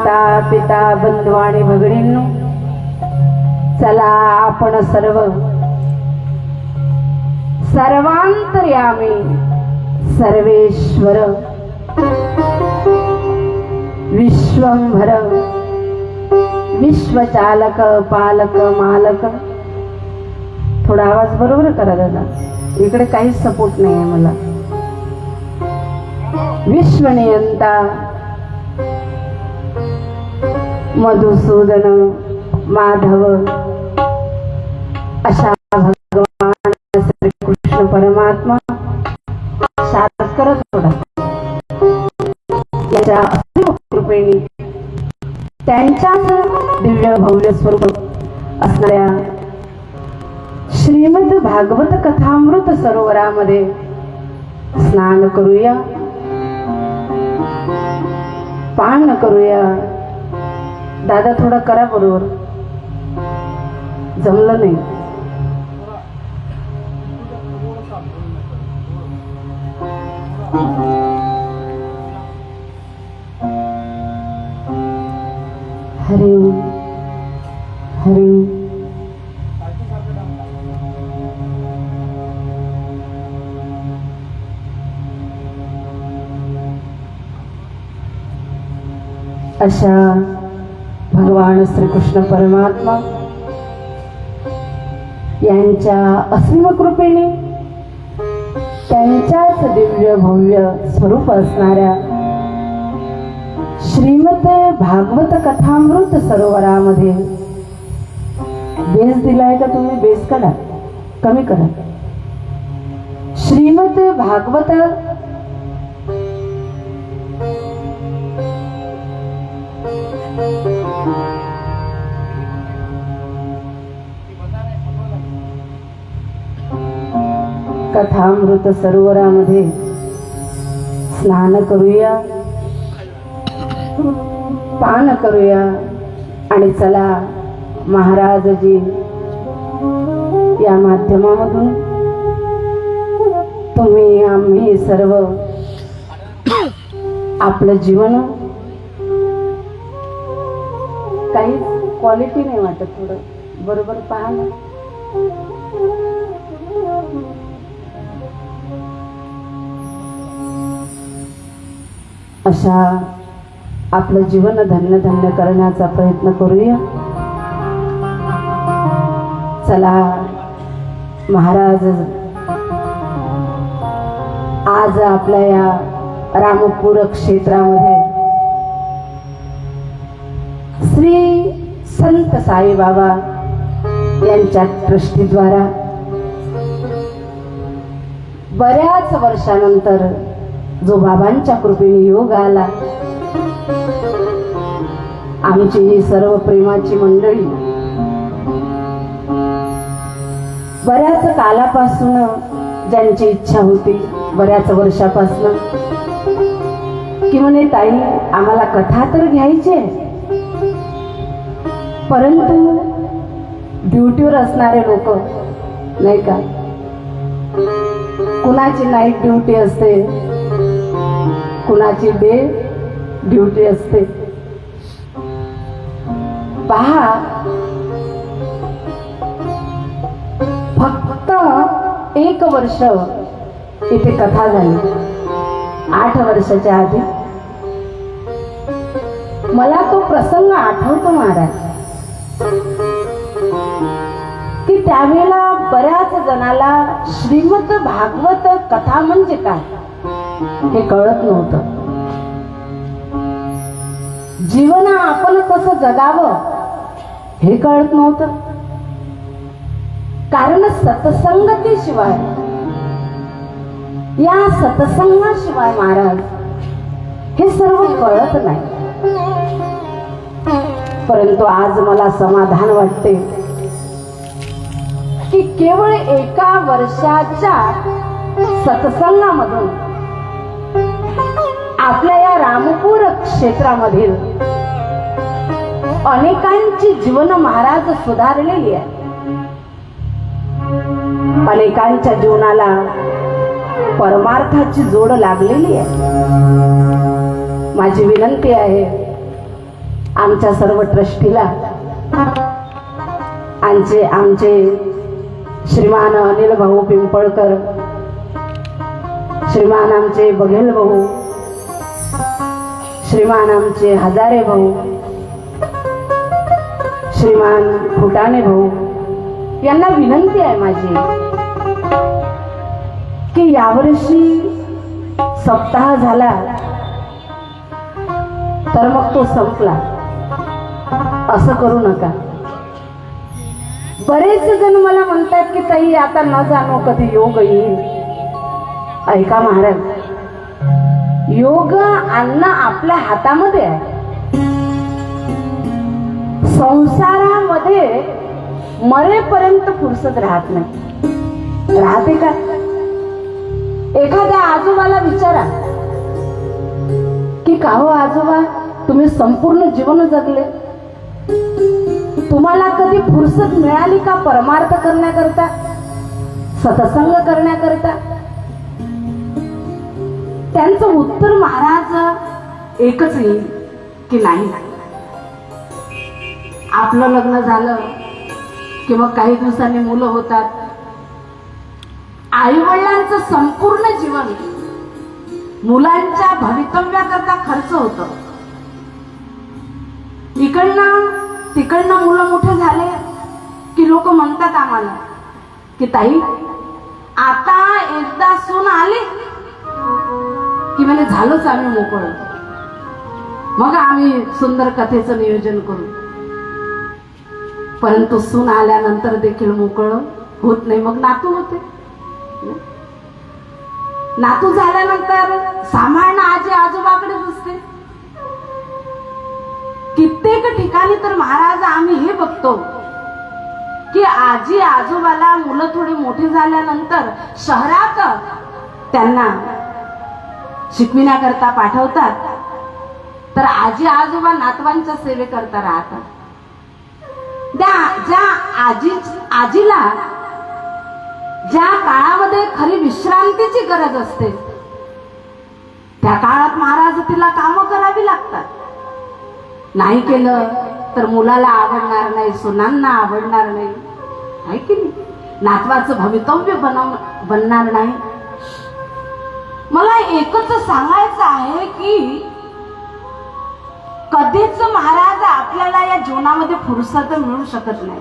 माता पिता बंधू आणि भगिनींनो, चला आपण सर्व सर्वांतर्यामी सर्वेश्वर विश्वंभर विश्वचालक पालक मालक, थोडा आवाज बरोबर करा दादा, इकडे काहीच सपोर्ट नाही आहे मला. विश्वनियंता मधुसूदन माधव अशा भगवान श्री कृष्ण परमात्मा शांत करत थोडा याच्या कृपेने त्यांच्याच दिव्य भव्य स्वरूप असणाऱ्या श्रीमद भागवत कथामृत सरोवरामध्ये स्नान करूया, पान करूया. दादा थोडं करा बरोबर, जमलं नाही. हरे हरे अशा भगवान श्रीकृष्ण परमात्मा यांच्या असीम कृपेने त्यांच्याच दिव्य भव्य स्वरूप असणाऱ्या श्रीमद भागवत कथामृत सरोवरामध्ये बेस दिलाय का तुम्ही? बेस करा, कमी करा. श्रीमद भागवत कथामृत सरोवरामध्ये स्नान करूया, पान करूया आणि चला महाराजजी या माध्यमामधून तुम्ही आम्ही सर्व आपलं जीवन काही क्वालिटी नाही वाटत, थोडं बरोबर पहा ना. अशा आपलं जीवन धन्य धन्य करण्याचा प्रयत्न करूया. चला महाराज आज आपल्या या रामपूर क्षेत्रामध्ये श्री संत साईबाबा यांच्या ट्रस्टीद्वारा बऱ्याच वर्षानंतर जो बाबांच्या कृपेने योग आला, आमची ही सर्व प्रेमाची मंडळी बऱ्याच कालापासून ज्यांची इच्छा होती, बऱ्याच वर्षापासून की म्हणे ताई आम्हाला कथा तर घ्यायचे, परंतु ड्युटीवर असणारे लोक नाही का, कुणाची नाईट ड्युटी असते, कुणाची डे ड्युटी असते. पहा फक्त 1 वर्ष इथे कथा झाली. 8 वर्षाच्या आधी मला तो प्रसंग आठवतो महाराज, की त्यावेळेला बऱ्याच जणाला श्रीमद भागवत कथा म्हणजे काय हे कळत नव्हतं. जीवन आपण कसं जगावं हे कळत नव्हतं. कारण सत्संगतीशिवाय, या सत्संगाशिवाय महाराज हे सर्व कळत नाही. परंतु आज मला समाधान वाटते की केवळ 1 वर्षाच्या सत्संगामधून आपल्या या रामपूर क्षेत्रामधील अनेकांची जीवन महाराज सुधारलेली आहे. अनेकांच्या जीवनाला परमार्थाची जोड लागलेली आहे. माझी विनंती आहे आमच्या सर्व ट्रस्टीला, आमचे श्रीमान अनिल भाऊ पिंपळकर, श्रीमान आमचे बघेल भाऊ, श्रीमान आमचे हजारे भाऊ, श्रीमान फुटाणे भाऊ, यांना विनंती आहे माझी की यावर्षी सप्ताह झाला तर मग तो संपला, असं करू नका. बरेच जण मला म्हणतात की ताई आता न जाणो कधी योग येईल. ऐका महाराज, योग आणणं आपल्या हातामध्ये आहे. संसारामध्ये मरेपर्यंत फुरसत राहत नाही. राहते का? एखाद्या आजोबाला विचारा की का हो आजोबा, तुम्ही संपूर्ण जीवन जगले, तुम्हाला कधी फुरसत मिळाली का परमार्थ करण्याकरता, सत्संग करण्याकरता? त्यांचं उत्तर महाराज एकच येईल की नाही. आपलं लग्न झालं की मग काही दिवसांनी मुलं होतात. आई वडिलांचं संपूर्ण जीवन मुलांच्या भवितव्याकरता खर्च होतं. तिकडनं मुलं मोठे झाले की लोक म्हणतात आम्हाला की ताई आता एकदा सून आली की म्हणजे झालंच, आम्ही मोकळं, मग आम्ही सुंदर कथेचं नियोजन करू. परंतु सून आल्यानंतर देखील मोकळं होत नाही. मग नातू होते. नातू झाल्यानंतर सांभाळणं आजी आजोबाकडेच असते. कित्येक ठिकाणी तर महाराज आम्ही हे बघतो की आजी आजोबाला मुलं थोडे मोठे झाल्यानंतर शहरात त्यांना शिकविण्याकरता पाठवतात, तर आजी आजोबा नातवांच्या सेवेकरता राहतात. ज्या आजीला ज्या काळामध्ये खरी विश्रांतीची गरज असते त्या काळात महाराज तिला कामं करावी लागतात. नाही केलं तर मुलाला आवडणार नाही, सुनांना आवडणार नाही, आहे की नाही? नातवाचं भवितव्य बनणार नाही. मला एकच सांगायचं आहे की कधीच महाराज आपल्याला या जीवनामध्ये फुरसत मिळू शकत नाही.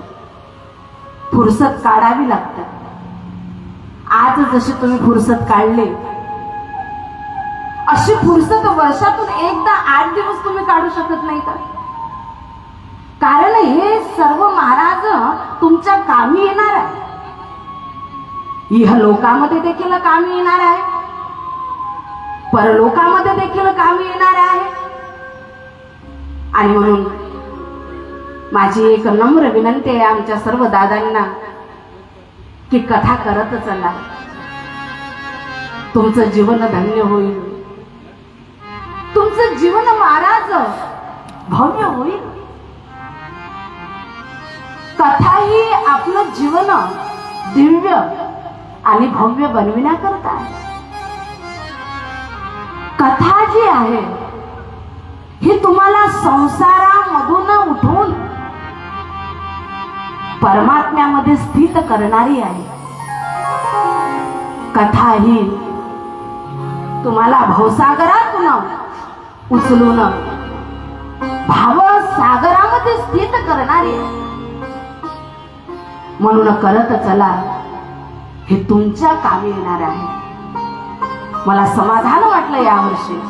फुरसत काढावी लागते. आज जशी तुम्ही फुरसत काढली, अशी फुरसत वर्षातून एकदा 8 दिवस तुम्ही काढू शकत नाही का? कारण हे सर्व महाराज तुमच्या कामी येणार आहे. इहलोकामध्ये देखील कामी येणार आहे, परलोकामध्ये देखील कामी येणार आहे. आणि म्हणून माझी एक नम्र विनंती आहे आमच्या सर्व दादांना की कथा करत चला, तुमचं जीवन धन्य होईल, तुमचं जीवन महाराज भव्य होईल. कथा ही आपलं जीवन दिव्य आणि भव्य बनविण्याकरता आहे. कथा जी आहे ही तुम्हाला संसारामधून उठवून परमात्म्यामध्ये स्थित करणारी आहे. कथा ही तुम्हाला भवसागरातून उचलून भावसागरामध्ये स्थित करणारी आहे. म्हणून करत चला, हे तुमच्या कामी येणार आहे. मला समाधान वाटलं यावर्षी.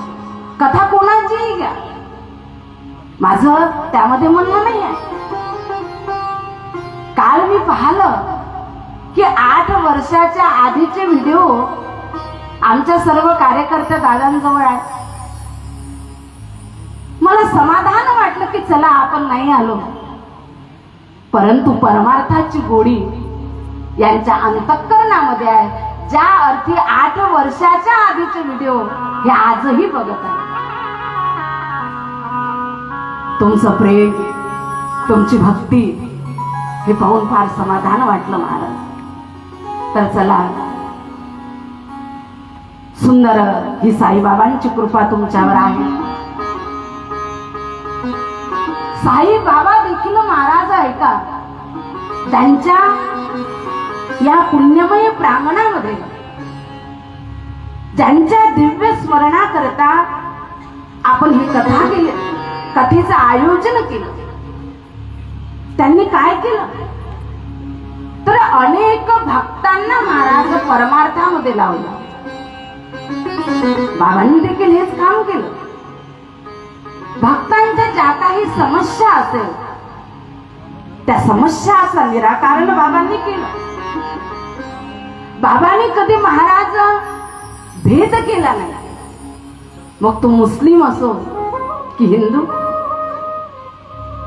कथा कोणाचीही घ्या, माझं त्यामध्ये म्हणणं नाही आहे. काल मी पाहिलं की 8 वर्षाच्या आधीचे व्हिडिओ आमच्या सर्व कार्यकर्त्या दादांजवळ आहेत. मला समाधान वाटलं की चला आपण नाही आलो, परंतु परमार्थाची गोडी यांच्या अंतःकरणामध्ये आहे. ज्या अर्थी 8 वर्षाच्या आधीचे व्हिडिओ हे आजही बघत आहे. तुमचं प्रेम, तुमची भक्ती हे पाहून फार समाधान वाटलं महाराज. तर चला, सुंदर ही साईबाबांची कृपा तुमच्यावर आहे. साई बाबा देखील महाराज ऐका त्यांच्या या पुण्यमय प्रांगणामध्ये ज्यांच्या दिव्य स्मरणा करता आपण ही कथा केली, कथेचं आयोजन केलं. त्यांनी काय केलं तर अनेक भक्तांना महाराज परमार्थामध्ये लावलं. बाबांनी देखील हेच काम केलं. भक्तांच्या ज्या काही समस्या असेल त्या समस्याचं निराकरण बाबांनी केलं. बाबांनी कधी महाराज भेद केला नाही. मग तो मुस्लिम असो की हिंदू,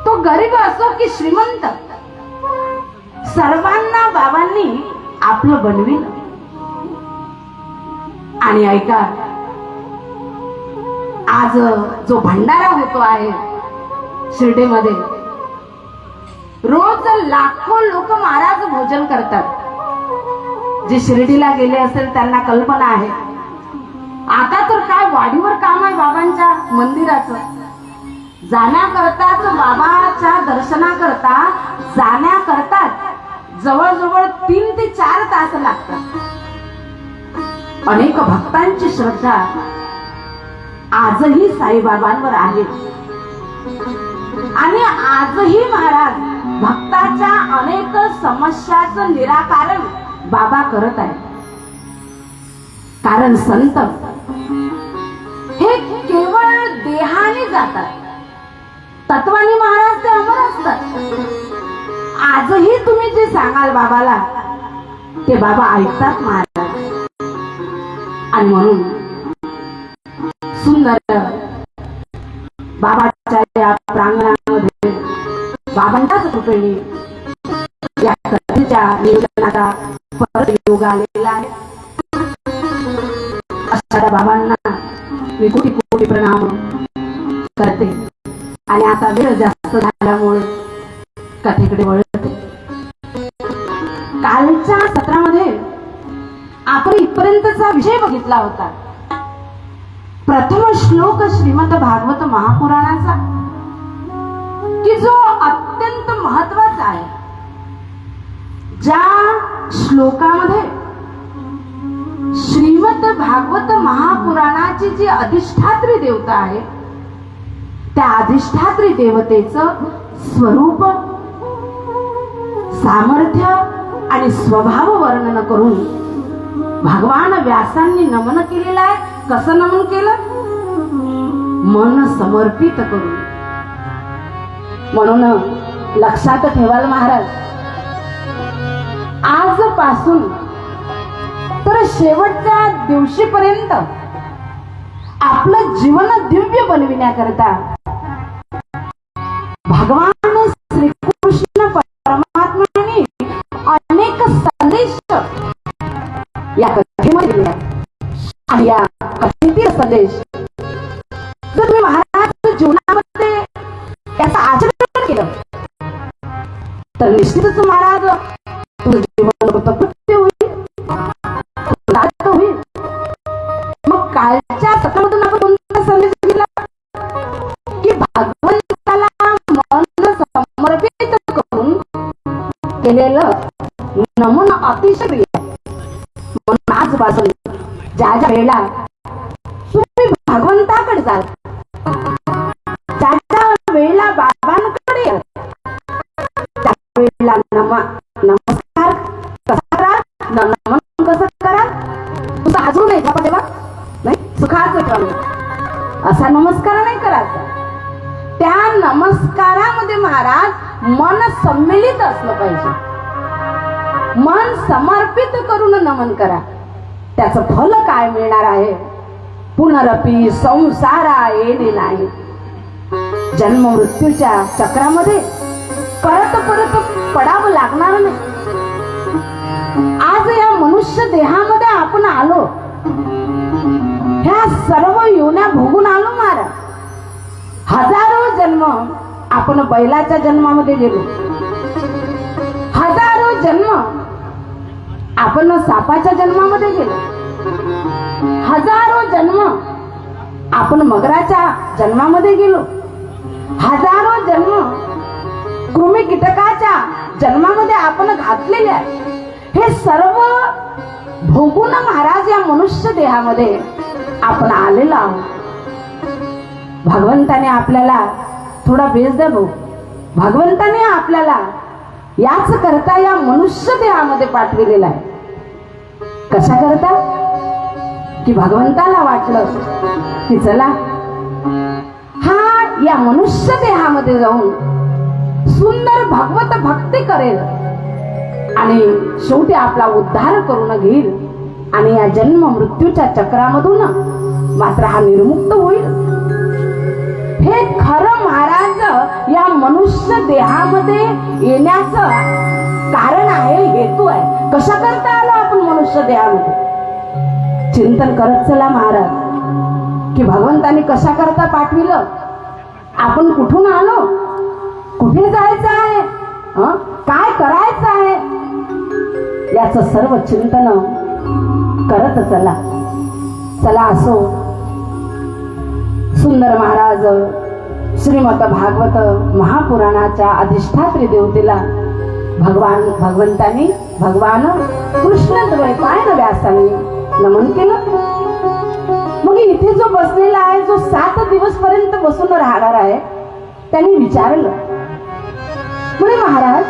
तो गरीब असो की श्रीमंत, सर्वांना बाबांनी आपलं बनविलं. आणि ऐका, आज जो भंडारा होतो आहे शिर्डीमध्ये, रोज लाखो लोक महाराज भोजन करतात. जे शिर्डीला गेले असेल त्यांना कल्पना आहे. आता तर काय वाडीवर काम आहे बाबांच्या मंदिराचं. जाण्याकरताच, बाबाच्या दर्शनाकरता जाण्याकरताच जवळजवळ 3 ते 4 तास लागतात. अनेक भक्तांची श्रद्धा आजही साईबाबांवर आहे. आणि आजही महाराज भक्ताच्या अनेक समस्याचं निराकरण बाबा करत आहे. कारण संत हे केवळ देहाने जातात, तत्वानी महाराज ते अमर असतात. आजही तुम्ही जे सांगाल बाबाला ते बाबा ऐकतात महाराज. आणि म्हणून सुंदर बाबाच्या या प्रांगणामध्ये बाबांच्याच कृपेने या कथेच्या नियोजनाचा परत योग आलेला आहे. अशा बाबांना मी कोटी कोटी प्रणाम करते. आणि आता वेळ जास्त झाल्यामुळे कथेकडे वळते. कालच्या सत्रामध्ये आपण इथपर्यंतचा विषय बघितला होता. प्रथम श्लोक श्रीमद भागवत महापुराणाचा, की जो अत्यंत महत्वाचा आहे. ज्या श्लोकामध्ये श्रीमद भागवत महापुराणाची जी अधिष्ठात्री देवता आहे त्या अधिष्ठात्री देवतेचं स्वरूप, सामर्थ्य आणि स्वभाव वर्णन करून भगवान व्यासांनी नमन केलेलं आहे. कसं नमन केलं? मन समर्पित करून. म्हणून लक्षात ठेवाल महाराज, आजपासून तर शेवटच्या दिवशीपर्यंत आपलं जीवन दिव्य बनविण्याकरता भगवान श्रीकृष्ण परमात्म्याने अनेक संदेश या कथेमध्ये दिले. आणि या कथेतील संदेश जर तुम्ही महाराज जीवनामध्ये त्याचं आचरण केलं तर निश्चितच महाराज तुझं जीवन कृतकृत्य होईल, होईल. मग कालच्या सत्रामधून आपण कोणता संदेश दिला की भगवंताला मन समर्पित करून केलेलं नमन अतिशय प्रिय. म्हणून आजपासून ज्या ज्या वेळेला तुम्ही भगवंताकडे जाल, ज्या ज्या वेळेला बाबांकडे त्या वेळेला नमस्कार कसा करा, नमन कसं करा, तुझं अजून नाही का तेव्हा नाही सुखाचं ठेवलं असा नमस्कार नाही करायचा. त्या नमस्कारामध्ये महाराज मन सम्मिलित असलं पाहिजे. मन समर्पित करून नमन करा. त्याचं फल काय मिळणार आहे? पुनरपी संसारा येणे नाही. जन्म मृत्यूच्या चक्रामध्ये परत परत पडावं लागणार नाही. आज या मनुष्य देहामध्ये आपण आलो, ह्या सर्व योन्या भोगून आलो महाराज. हजारो जन्म आपण बैलाच्या जन्मामध्ये गेलो, हजारो जन्म आपण सापाच्या जन्मामध्ये गेलो, हजारो जन्म आपण मगराच्या जन्मामध्ये गेलो, हजारो जन्म कृमी कीटकाच्या जन्मामध्ये आपण घातलेले आहे. हे सर्व भोगून महाराज या मनुष्य देहामध्ये आपण आलेलो आहोत. भगवंताने आपल्याला थोडा बेस द्या भाऊ. भगवंताने आपल्याला याच करता या मनुष्य देहामध्ये पाठविलेला आहे. कशा करता? की भगवंताला वाटलं की चला हा या मनुष्य देहामध्ये जाऊन सुंदर भगवत भक्ती करेल आणि शेवटी आपला उद्धार करून घेईल आणि या जन्म मृत्यूच्या चक्रामधून मात्र हा निर्मुक्त होईल. हे खरं महाराज या मनुष्य देहामध्ये येण्याचं कारण आहे, हेतू आहे. कशा करता आलो आपण मनुष्य देहामध्ये? चिंतन करत चला महाराज की भगवंताने कशा करता पाठविलं, आपण कुठून आलो, कुठे जायचं आहे, काय करायचं आहे, याचं सर्व चिंतन करत चला. चला असो सुंदर महाराज श्रीमद भागवत महापुराणाच्या अधिष्ठात्री देवतेला भगवंताने भगवान कृष्णद्वैपायन व्यासाने नमन केलं. मग इथे जो बसलेला आहे, जो 7 दिवस पर्यंत बसून राहणार आहे, त्यांनी विचारलं म्हणे महाराज,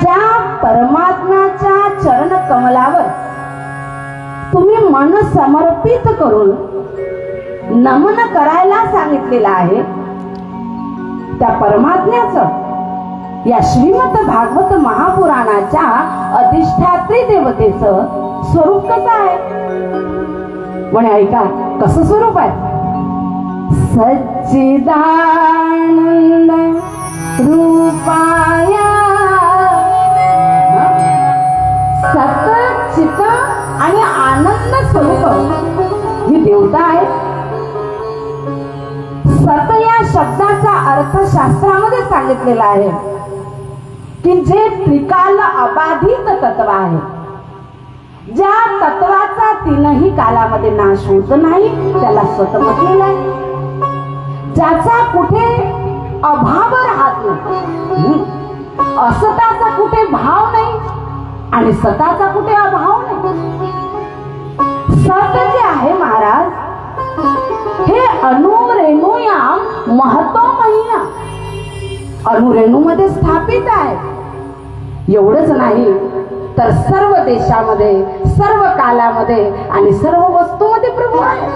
ज्या परमात्म्याच्या चरण कमलावर तुम्ही मन समर्पित करून नमन करायला सांगितलेलं आहे, त्या परमात्म्याचं या श्रीमद भागवत महापुराणाच्या अधिष्ठात्री देवतेचं स्वरूप कसं आहे? म्हणे ऐका, कसं स्वरूप आहे? सच्चिदानंद रूपाय सत चित आणि आनंद स्वरूप ही देवता आहे. सत या शब्दाचा अर्थ शास्त्रामध्ये सांगितलेला आहे की जे त्रिकाल अबाधित तत्व आहे, ज्या तत्वाचा 3ही कालामध्ये नाश होत नाही, त्याला सत म्हटलेलं आहे. ज्याचा कुठे अभाव राहत नाही, असताचा कुठे भाव नाही आणि सताचा कुठे अभाव नाही. सत जे आहे महाराज, हे अणुरेणुया महत्वमय अणुरेणूमध्ये स्थापित आहे. एवढंच नाही तर सर्व देशामध्ये, सर्व कालामध्ये आणि सर्व वस्तूमध्ये प्रभू आहे.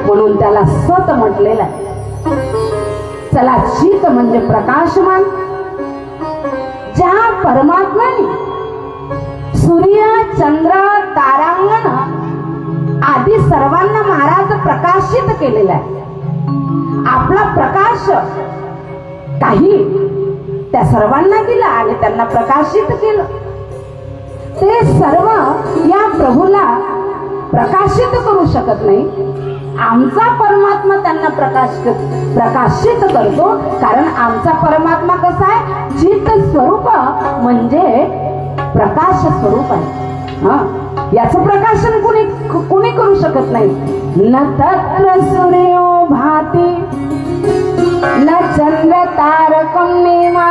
म्हणून त्याला सत म्हटलेलं आहे. चला, चित म्हणजे प्रकाशमान. ज्या परमात्म्याने सूर्य, चंद्र, तारांगण आदी सर्वांना महाराज प्रकाशित केलेला आहे. आपला प्रकाश काही त्या सर्वांना दिला आणि त्यांना प्रकाशित केलं. ते सर्व या प्रभूला प्रकाशित करू शकत नाही. आमचा परमात्मा त्यांना प्रकाशित करतो, कारण आमचा परमात्मा कसा आहे? चित स्वरूप म्हणजे प्रकाश स्वरूप आहे. याचं प्रकाशन कुणी करू शकत नाही. न तत्र सूर्यो भाती न चंद्र तारकं नेमा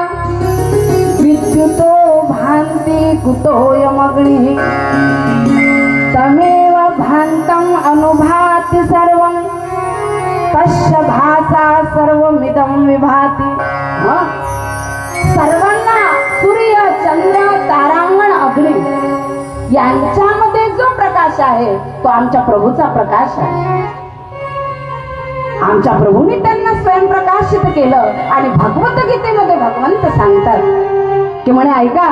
विद्युतो भान्ति कुतोऽयमग्निः तमेव भान्तम् अनुभाति सर्वं तस्य भासा सर्वमिदं विभाति. सर्वांना सूर्य, चंद्र, तारांगण, अग्नी यांच्यामध्ये जो प्रकाश आहे तो आमच्या प्रभूचा प्रकाश आहे. आमच्या प्रभूने त्यांना स्वयंप्रकाशित केलं. आणि भगवत गीतेमध्ये भगवंत सांगतात की म्हणे ऐका,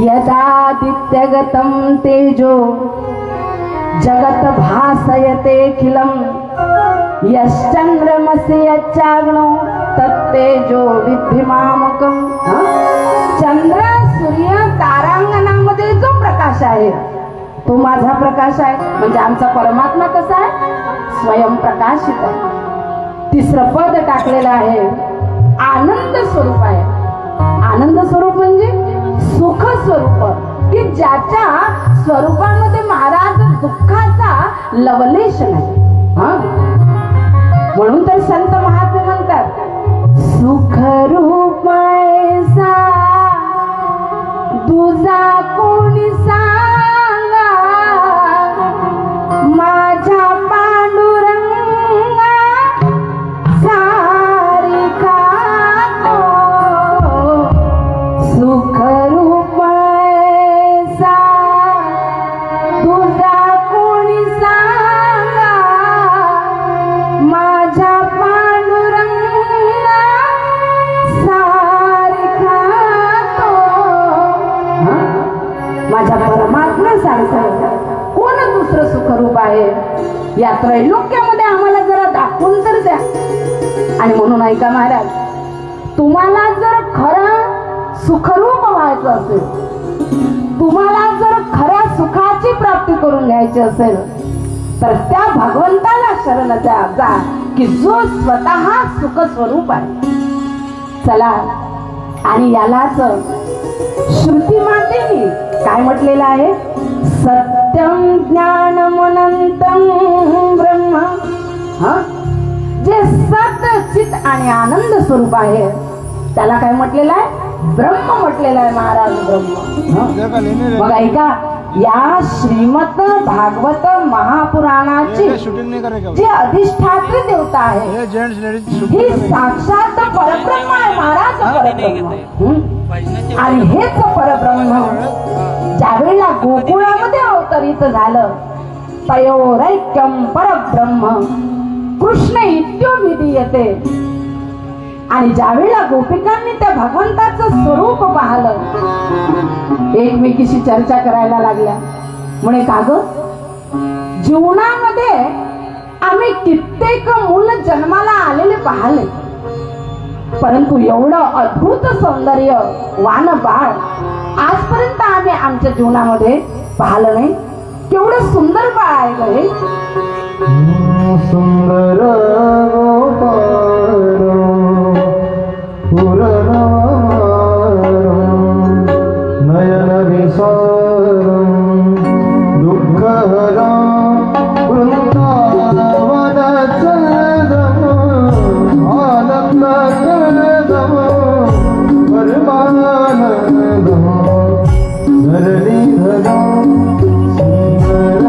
यदादित्यगतं तेजो जगत भासयतेऽखिलं यश्चंद्रमसि यच्चाग्नौ तत्तेजो विद्धि मामकम्. चंद्र, सूर्य, तारांगणामध्ये जो प्रकाश आहे तो माझा प्रकाश आहे. म्हणजे आमचा परमात्मा कसा आहे? स्वयंप्रकाशित आहे. तिसरं पद टाकलेलं आहे, आनंद स्वरूप आहे. आनंद स्वरूप म्हणजे सुख स्वरूप, की ज्याच्या स्वरूपामध्ये महाराज दुःखाचा लवलेश नाही. म्हणून तर संत महात्मे म्हणतात सुख रूप ऐसा तुझा कोणी सांगा माझ्या पांडुरंगा सारिखा तो सुख रूप ऐसा तुझा कोणी सांगा माझ्या पांडुरंगा सारिखा तो माझ्या परमात्म्यासारखं कोण दुसरं सुखरूप आहे या त्रैलोक्यामध्ये आम्हाला जरा दाखवून तर द्या. आणि म्हणून ऐका महाराज, तुम्हाला जर खरं सुखरूप व्हायचं असेल, तुम्हाला जर खऱ्या सुखाची प्राप्ती करून घ्यायची असेल तर त्या भगवंताला शरण जा की जो स्वतः सुख स्वरूप आहे. चला, आणि यालाच श्रुती मातेने काय म्हटलेलं आहे, सत्यम ज्ञानमनंतम ब्रह्म. जे सत चित आणि आनंद स्वरूप आहे त्याला काय म्हटलेलं आहे, ब्रह्म म्हटलेलं आहे महाराज, ब्रह्म. मग ऐका, या श्रीमद भागवत महापुराणाची जी अधिष्ठात्री देवता आहे ही साक्षात परब्रह्म आहे महाराज, परब्रह्म. आणि हेच परब्रह्म ज्यावेळेला गोकुळामध्ये अवतरित झालं तयोरैक्यम परब्रह्म कृष्ण इत्यो विधीयते. आणि ज्यावेळेला गोपिकांनी त्या भगवंताचं स्वरूप पाहिलं, एकमेकीशी चर्चा करायला लागल्या. म्हणे का ग, जीवनामध्ये आम्ही कित्येक मूल जन्माला आलेले पाहिले, परंतु एवढं अद्भुत सौंदर्य वान बाळ आजपर्यंत आम्ही आमच्या जीवनामध्ये पाहिलं नाही. केवढं सुंदर बाळ आहे ग हे. सुंदर नयन विसारम दुःखहरम वृंदावन चंदम आनंद करदम परमानंदम धरणीधरम सुंदर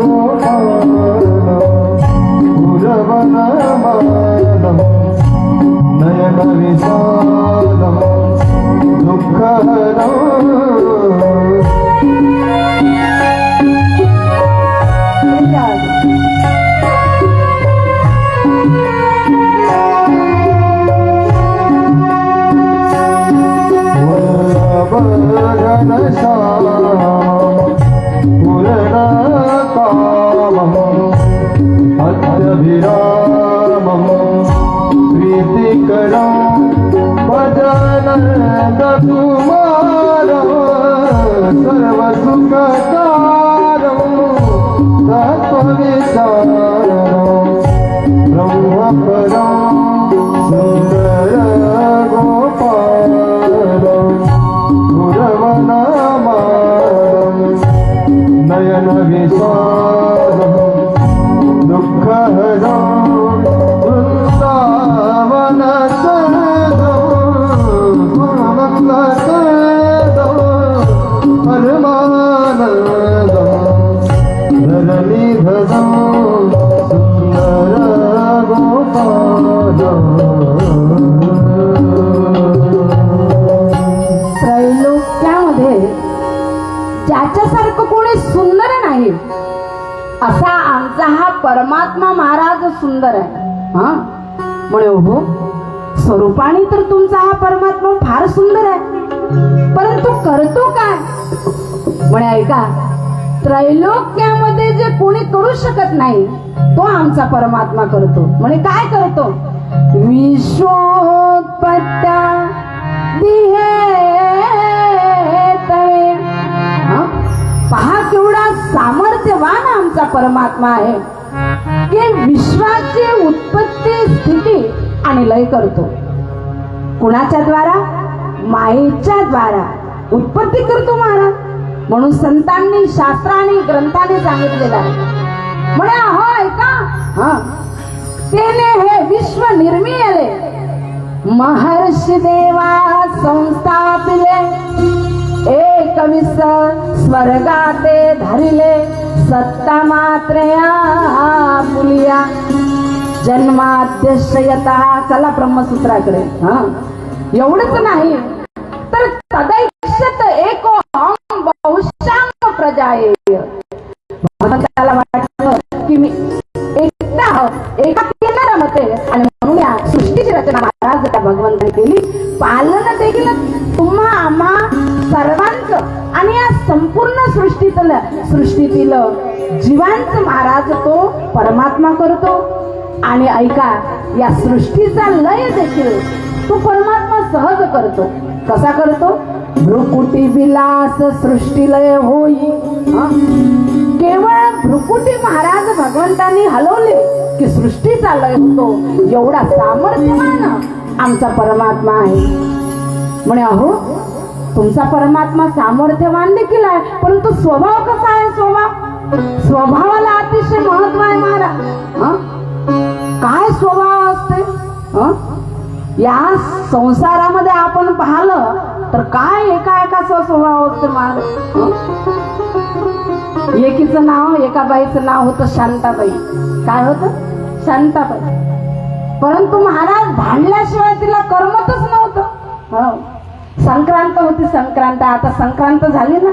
गोपालम नयन विशालम दुःखहरम. अत्यभिरामं प्रीतिकरं भजनन्द कुमारं सर्वसुखकारं तत्त्वविचारं ब्रह्मपरं सुन्दर गोपालं गुरवनमालं नयन विशालं दुःखहरं वृन्दावन परमानन्दं धरणीधरं सुन्दर गोपालं. त्रैलोक्यामध्ये ज्याच्यासारखं कोणी सुंदर नाही असा आमचा हा परमात्मा महाराज सुंदर आहे. हा म्हणे हो, स्वरूपाने तर तुमचा हा परमात्मा फार सुंदर आहे, परंतु करतो काय. म्हणे ऐका, त्रैलोक्यामध्ये जे कोणी करू शकत नाही तो आमचा परमात्मा करतो. म्हणे काय करतो, विश्वोत्पत्त्या दिहेतवे. पहा केवढा सामर्थ्यवान आमचा परमात्मा आहे की विश्वाची उत्पत्ती स्थिती आणि लय करतो. कुणाच्या द्वारा, मायेच्या द्वारा उत्पत्ती करतो महाराज. म्हणून संतांनी शास्त्राने ग्रंथाने सांगितलेलं आहे. म्हणे अहो ऐका, तेने हे विश्व निर्मिले, महर्षी देवा संस्थापिले, एकविस स्वर्गाते धरिले, सत्ता मात्रया पुलिया, जन्माद्यशयतः. चला ब्रह्मसूत्राकडे. हा, एवढंच नाही तर तदैक्षत एको अहं बहुशांग प्रजाये. भगवंताला वाटलं की मी एका केंद्रामध्ये आणि म्हणून या सृष्टीची रचना महाराज त्या भगवंताने केली. पालन देखील तुम्हा आम्हा सर्वांचं आणि या संपूर्ण सृष्टीतील जीवांचं महाराज तो परमात्मा करतो. आणि ऐका, या सृष्टीचा लय देखील तो परमात्मा सहज करतो. कसा करतो? भ्रुकुटी विलास सृष्टी लय होई. केवळ भ्रुकुटी महाराज भगवंतांनी हलवले की सृष्टीचा लय होतो. एवढा सामर्थ्यवान आमचा परमात्मा आहे. म्हणे अहो, तुमचा परमात्मा सामर्थ्यवान देखील आहे, परंतु स्वभाव कसा आहे? स्वभावाला अतिशय महत्व आहे महाराज. काय स्वभाव असते? या संसारामध्ये आपण पाहिलं तर काय एकाचा स्वभाव असते महाराज. एकीचं नाव, एका बाईचं नाव होतं शांताबाई. काय होतं? शांताबाई. परंतु महाराज भांडल्याशिवाय तिला करमतच नव्हतं. संक्रांत होती, संक्रांत. आता संक्रांत झाली ना.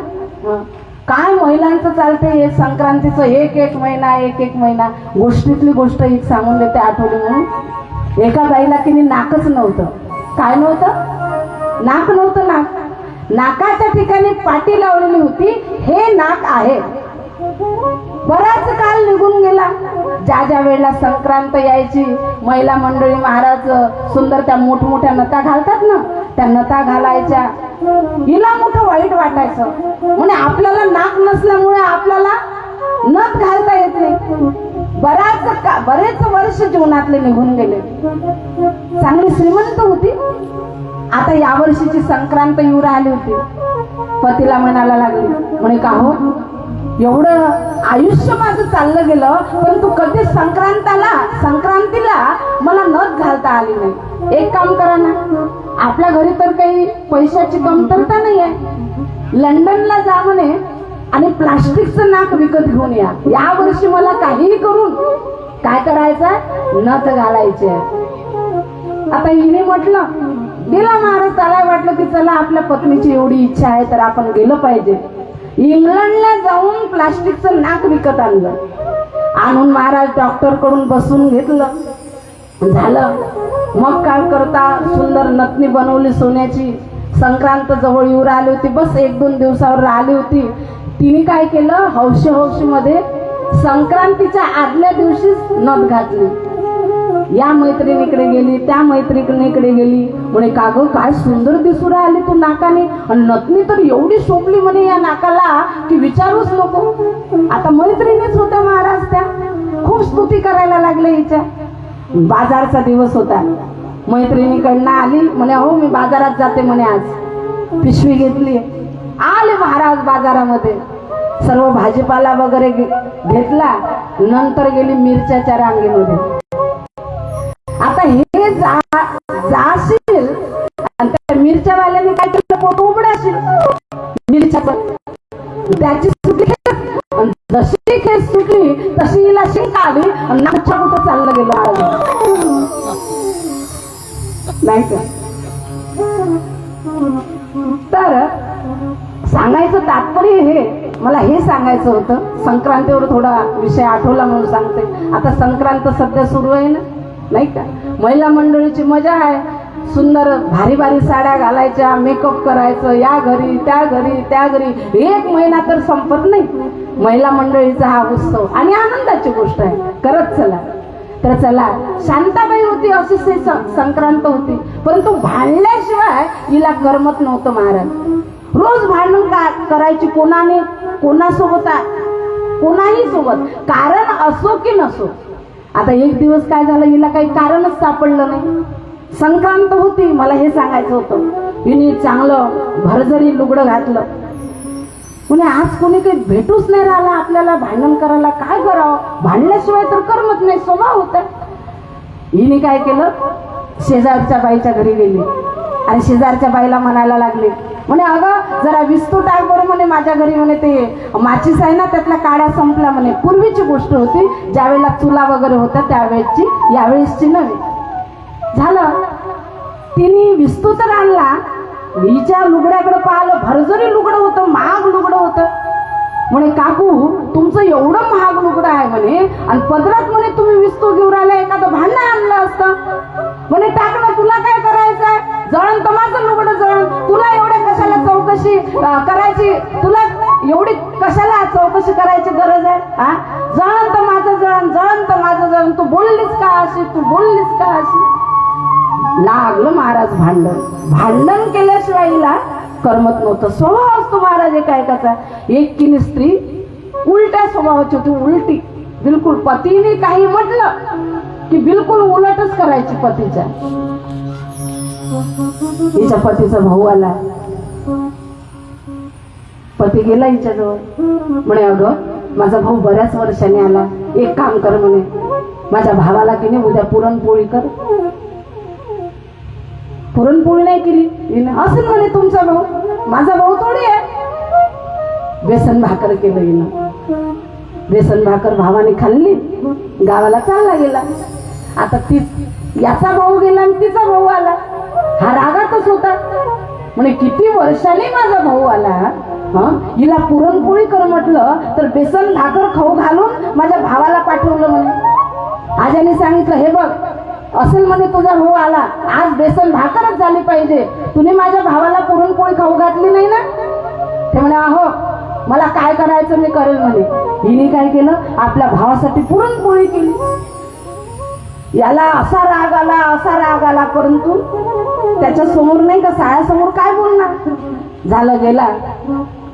काय महिलांचं चालते संक्रांतीचं एक महिना. गोष्टीतली गोष्ट एक सांगून देते आठवली म्हणून. एका बाईला तिने नाकच नव्हतं. काय नव्हतं? नाक नव्हतं. नाकाच्या ठिकाणी पाटी लावलेली होती. हे नाक आहे. बराच काळ निघून गेला. ज्या वेळेला संक्रांत यायची, महिला मंडळी महाराज सुंदर त्या मोठमोठ्या नता घालतात ना, त्या नता घालायच्या. हिला मोठं वाईट वाटायचं. म्हणजे आपल्याला नाक नसल्यामुळे आपल्याला नथ घालता येत नाही. बरेच वर्ष जीवनातले निघून गेले. चांगली श्रीमंत होती. आता या वर्षीची संक्रांत येऊ राहिली होती. पतीला म्हणायला लागली, म्हणे का हो, एवढं आयुष्य माझं चाललं गेलं, परंतु कधी संक्रांतीला मला नथ घालता आली नाही. एक काम करा ना, आपल्या घरी तर काही पैशाची कमतरता नाही आहे, लंडनला जा म्हणे आणि प्लास्टिकचं नाक विकत घेऊन या. या वर्षी मला काहीही करून काय करायचं? नथ घालायचे. आता हिने म्हटलं, गेला महाराज. त्याला वाटलं की चला, आपल्या पत्नीची एवढी इच्छा आहे तर आपण गेलं पाहिजे. इंग्लंडला जाऊन प्लास्टिकचं नाक विकत आणून महाराज डॉक्टर कडून बसून घेतलं. झालं. मग काय करता, सुंदर नथनी बनवली सोन्याची. संक्रांत जवळ येऊ राहिली होती. बस 1-2 दिवसावर राहिली होती. तिने काय केलं, हौशी मध्ये संक्रांतीच्या आदल्या दिवशीच नथ घातली. या मैत्रिणीकडे गेली, त्या मैत्रिणीकडे गेली. म्हणे का गं, काय सुंदर दिसू राहिली तू नाकाने, आणि नथनी तर एवढी शोभली म्हणे या नाकाला की विचारूच नको. आता मैत्रिणीच होत्या महाराज, त्या खूप स्तुती करायला लागल्या हिच्या. बाजारचा दिवस होता. मैत्रिणीकडनं आली. म्हणे हो, मी बाजारात जाते म्हणे आज. पिशवी घेतली, आले महाराज बाजारामध्ये. सर्व भाजीपाला वगैरे घेतला. नंतर गेली मिरच्याच्या रांगेमध्ये. आता हे जाशील आणि त्या मिरच्यावाल्याने काय केलं, पोट उघडाशील मिरच्याचं. त्याची सुटली, जशी केस सुटली तशी हिला शिंक आली आणि नाकच्या कुठं चाललं गेलं नाही का. तर सांगायचं तात्पर्य हे, मला हे सांगायचं होतं. संक्रांतीवर थोडा विषय आठवला म्हणून सांगते. आता संक्रांत सध्या सुरू आहे ना, नाही का. महिला मंडळीची मजा आहे. सुंदर भारी भारी साड्या घालायच्या, मेकअप करायचं, या घरी त्या घरी. 1 महिना तर संपत नाही महिला मंडळीचा हा उत्सव आणि आनंदाची गोष्ट आहे. करत चला. तर चला, शांताबाई होती अशी संक्रांत होती. परंतु भांडल्याशिवाय हिला करमत नव्हतं महाराज. रोज भांडण करायची कोणाने, कोणासोबत, कोणाही सोबत, कारण असो की नसो. आता एक दिवस काय झालं, हिला काही कारणच सापडलं नाही. संक्रांत होती, मला हे सांगायचं होतं. हिने चांगलं भरजरी लुगडं घातलं. कोणी आज कोणी काही भेटूच नाही राहिला आपल्याला भांडण करायला. काय करावं, भांडल्याशिवाय तर करमत नाही, स्वभाव होता. हिने काय केलं, शेजारच्या बाईच्या घरी गेली आणि शेजारच्या बाईला म्हणायला लागले, म्हणे अगं जरा विस्तू टाक बरं म्हणे माझ्या घरी, म्हणे ते माचीस आहे ना त्यातल्या काड्या संपल्या म्हणे. पूर्वीची गोष्ट होती, ज्यावेळेला चुला वगैरे होता त्यावेळेसची, यावेळेसची नव्हे. झालं, तिने विस्तू तर आणला, हिच्या लुगड्याकडे पाहिलं, भरजरी लुगडं होतं, महाग लुगडं होतं. म्हणे काकू तुमचं एवढं महाग लुगडं आहे म्हणे आणि पदरात म्हणे तुम्ही विस्तू घेऊन राहिला, एखादं भांडण आणलं असतं. म्हणे टाक ना, तुला काय करायचंय, जळण तर माझं लुगडं जळण, तुला एवढ्या कशाला चौकशी करायची, तुला एवढी कशाला चौकशी करायची गरज आहे. हा, जळण तर माझं जळण, जळण तर माझं जळण, तू बोललीस का अशी, तू बोललीस का अशी. लागलं महाराज भांडण. भांडण केल्याशिवाय हिला करमत नव्हतं. स्वभाव असतो महाराज एका एकाचा. एक किनी स्त्री उलट्या स्वभावाची होती, उलटी बिलकुल. पतीने काही म्हटलं की बिलकुल उलटच करायची पतीच्या. हिच्या पतीचा भाऊ आला, पती गेला हिच्याजवळ. म्हणे अगं माझा भाऊ बऱ्याच वर्षांनी आला, एक काम कर म्हणे, माझ्या भावाला की नाही उद्या पुरणपोळी कर. पुरणपोळी नाही केली असं म्हणे तुमचा भाऊ, माझा भाऊ थोडी आहे. बेसन भाकर केलं हिनं. बेसन भाकर भावाने खाल्ली, गावाला चालला गेला. आता ती याचा भाऊ गेला आणि तिचा भाऊ आला. हा रागातच होता. म्हणे किती वर्षांनी माझा भाऊ आला, हिला पुरणपोळी कर म्हटलं तर बेसन भाकर खाऊ घालून माझ्या भावाला पाठवलं म्हणे. आजाने सांगितलं, हे बघ असेल म्हणे तुझा भाऊ आला, आज बेसन भाकरच झाली पाहिजे, तुम्ही माझ्या भावाला पुरणपोळी खाऊ घातली नाही ना. ते म्हणे अहो मला काय करायचं मी करेल म्हणे. हिने काय केलं, आपल्या भावासाठी पुरणपोळी केली. याला असा राग आला, असा राग आला, परंतु त्याच्या समोर नाही का, साळ्यासमोर काय बोलणार. झालं गेला.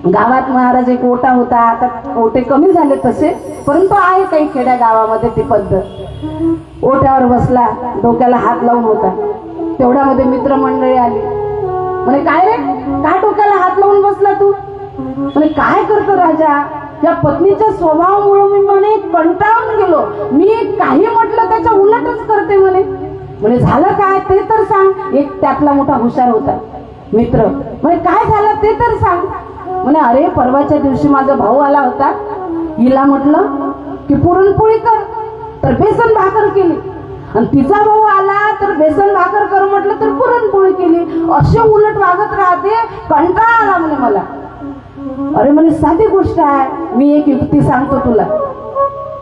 गावात महाराज एक ओटा होता, आता ओटे कमी झाले तसे, परंतु आहे काही खेड्या गावामध्ये ती पद्धत. ओट्यावर बसला, डोक्याला हात लावून होता. तेवढ्यामध्ये मित्रमंडळी आली. म्हणे काय रे, काय डोक्याला हात लावून बसला तू. म्हणे काय करतो राजा, या पत्नीच्या स्वभावामुळे मी म्हणे कंटाळून गेलो, मी काही म्हटलं त्याच्या उलटच करते म्हणे. म्हणे झालं काय ते तर सांग. एक त्यातला मोठा हुशार होता मित्र. म्हणे काय झालं ते तर सांग. म्हणे अरे परवाच्या दिवशी माझा भाऊ आला होता, हिला म्हटलं की पुरणपोळी कर, तर बेसन भाकर केली. आणि तिचा भाऊ आला तर बेसन भाकर कर म्हटलं तर पुरणपोळी केली. असे उलट वागत राहते, कंटाळा आला म्हणे मला. अरे म्हणे साधी गोष्ट आहे, मी एक युक्ती सांगतो तुला.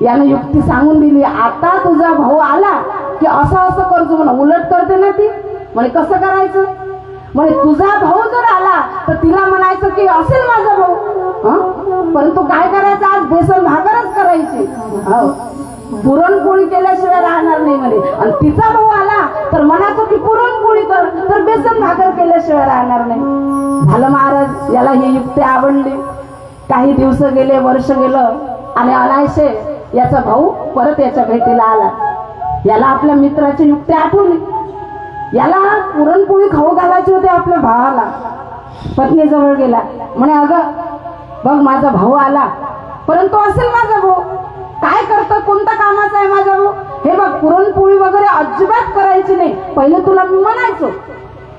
यानं युक्ती सांगून दिली. आता तुझा भाऊ आला की असं असं करतो म्हणा, उलट करते ना ती. म्हणे कसं करायचं. म्हणे तुझा भाऊ जर आला तर तिला म्हणायचं की असेल माझा भाऊ, परंतु काय करायचं, आज बेसन भाकरच करायची, पुरणपोळी केल्याशिवाय राहणार नाही म्हणे. आणि तिचा भाऊ आला तर म्हणायचं की पुरणपोळी कर, तर बेसन भाकर केल्याशिवाय राहणार नाही. झालं महाराज, याला ही युक्ती आवडली. काही दिवस गेले, वर्ष गेलं आणि अनायसे याचा भाऊ परत याच्या भेटीला आला. याला आपल्या मित्राची युक्ती आठवली. याला पुरणपोळी खाऊ घालायची होती आपल्या भावाला. पत्नी जवळ गेला. म्हणे अगं बघ माझा भाऊ आला, परंतु असेल माझा भाऊ, काय करतो, कोणता कामाचा आहे माझा भाऊ. हे बघ पुरणपोळी वगैरे अजिबात करायची नाही, पहिले तुला मी म्हणायचो,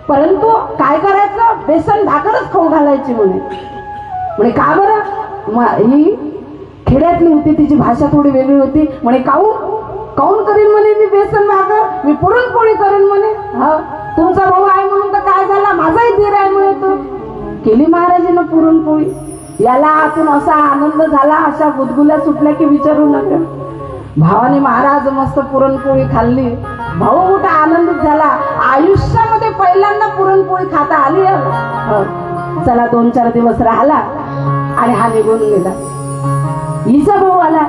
परंतु काय करायचं, बेसन भाकरच खाऊ घालायची म्हणे. म्हणे का बरं. ही खेड्यातली होती, तिची भाषा थोडी वेगळी होती. म्हणे काऊन काऊन करीन म्हणे मी बेसन भाकर, मी पुरणपोळी करेन म्हणे. तुमचा भाऊ आहे म्हणून तर काय झाला, माझाही धीर आहे म्हणे. तो केली महाराजीनं पुरणपोळी. याला आतून असा आनंद झाला, अशा गुदगुल्या सुटल्या की विचारू नका. भावाने महाराज मस्त पुरणपोळी खाल्ली. भाऊ मोठा आनंदित झाला. आयुष्यामध्ये पहिल्यांदा पुरणपोळी खाता आली. चला 2-4 दिवस राहिला आणि हा निघून गेला. हिचा भाऊ आला.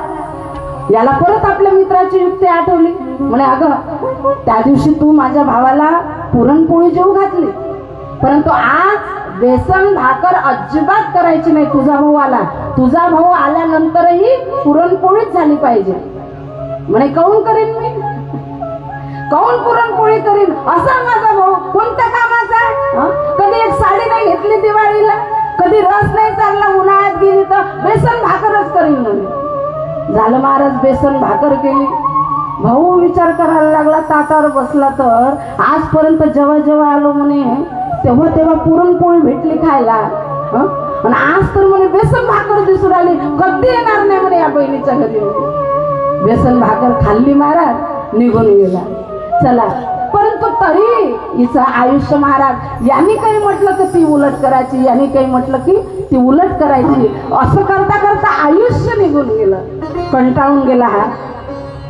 याला परत आपल्या मित्राची युक्ती आठवली. म्हणे अगं त्या दिवशी तू माझ्या भावाला पुरणपोळी जेवू घातली, परंतु आज बेसन भाकर अजिबात करायची नाही. तुझा भाऊ आला, तुझा भाऊ आल्यानंतरही पुरणपोळीच झाली पाहिजे. म्हणे काऊन करीन मी, काऊन पुरणपोळी करीन. असा माझा भाऊ कोणत्या कामाचा आहे. कधी एक साडी नाही घेतली दिवाळीला, कधी रस नाही चालला, उन्हाळ्यात गेली तर बेसन भाकरच करीन म्हणे. झालं महाराज, बेसन भाकर केली. भाऊ विचार करायला लागला, ताटावर बसला, तर आजपर्यंत जेव्हा जेव्हा आलो म्हणे तेव्हा तेव्हा पुरणपोळी भेटली खायला, हं? पण आज तर म्हणे बेसन भाकर दिसून आली, कधी येणार नाही म्हणे या बहिणीच्या घरी. बेसन भाकर खाल्ली, महाराज निघून गेला. चला, परंतु तरी हिचं आयुष्य, महाराज यांनी काही म्हटलं की ती उलट करायची, यांनी काही म्हटलं की ती उलट करायची, असं करता करता आयुष्य निघून गेलं. कंटाळून गेला हा.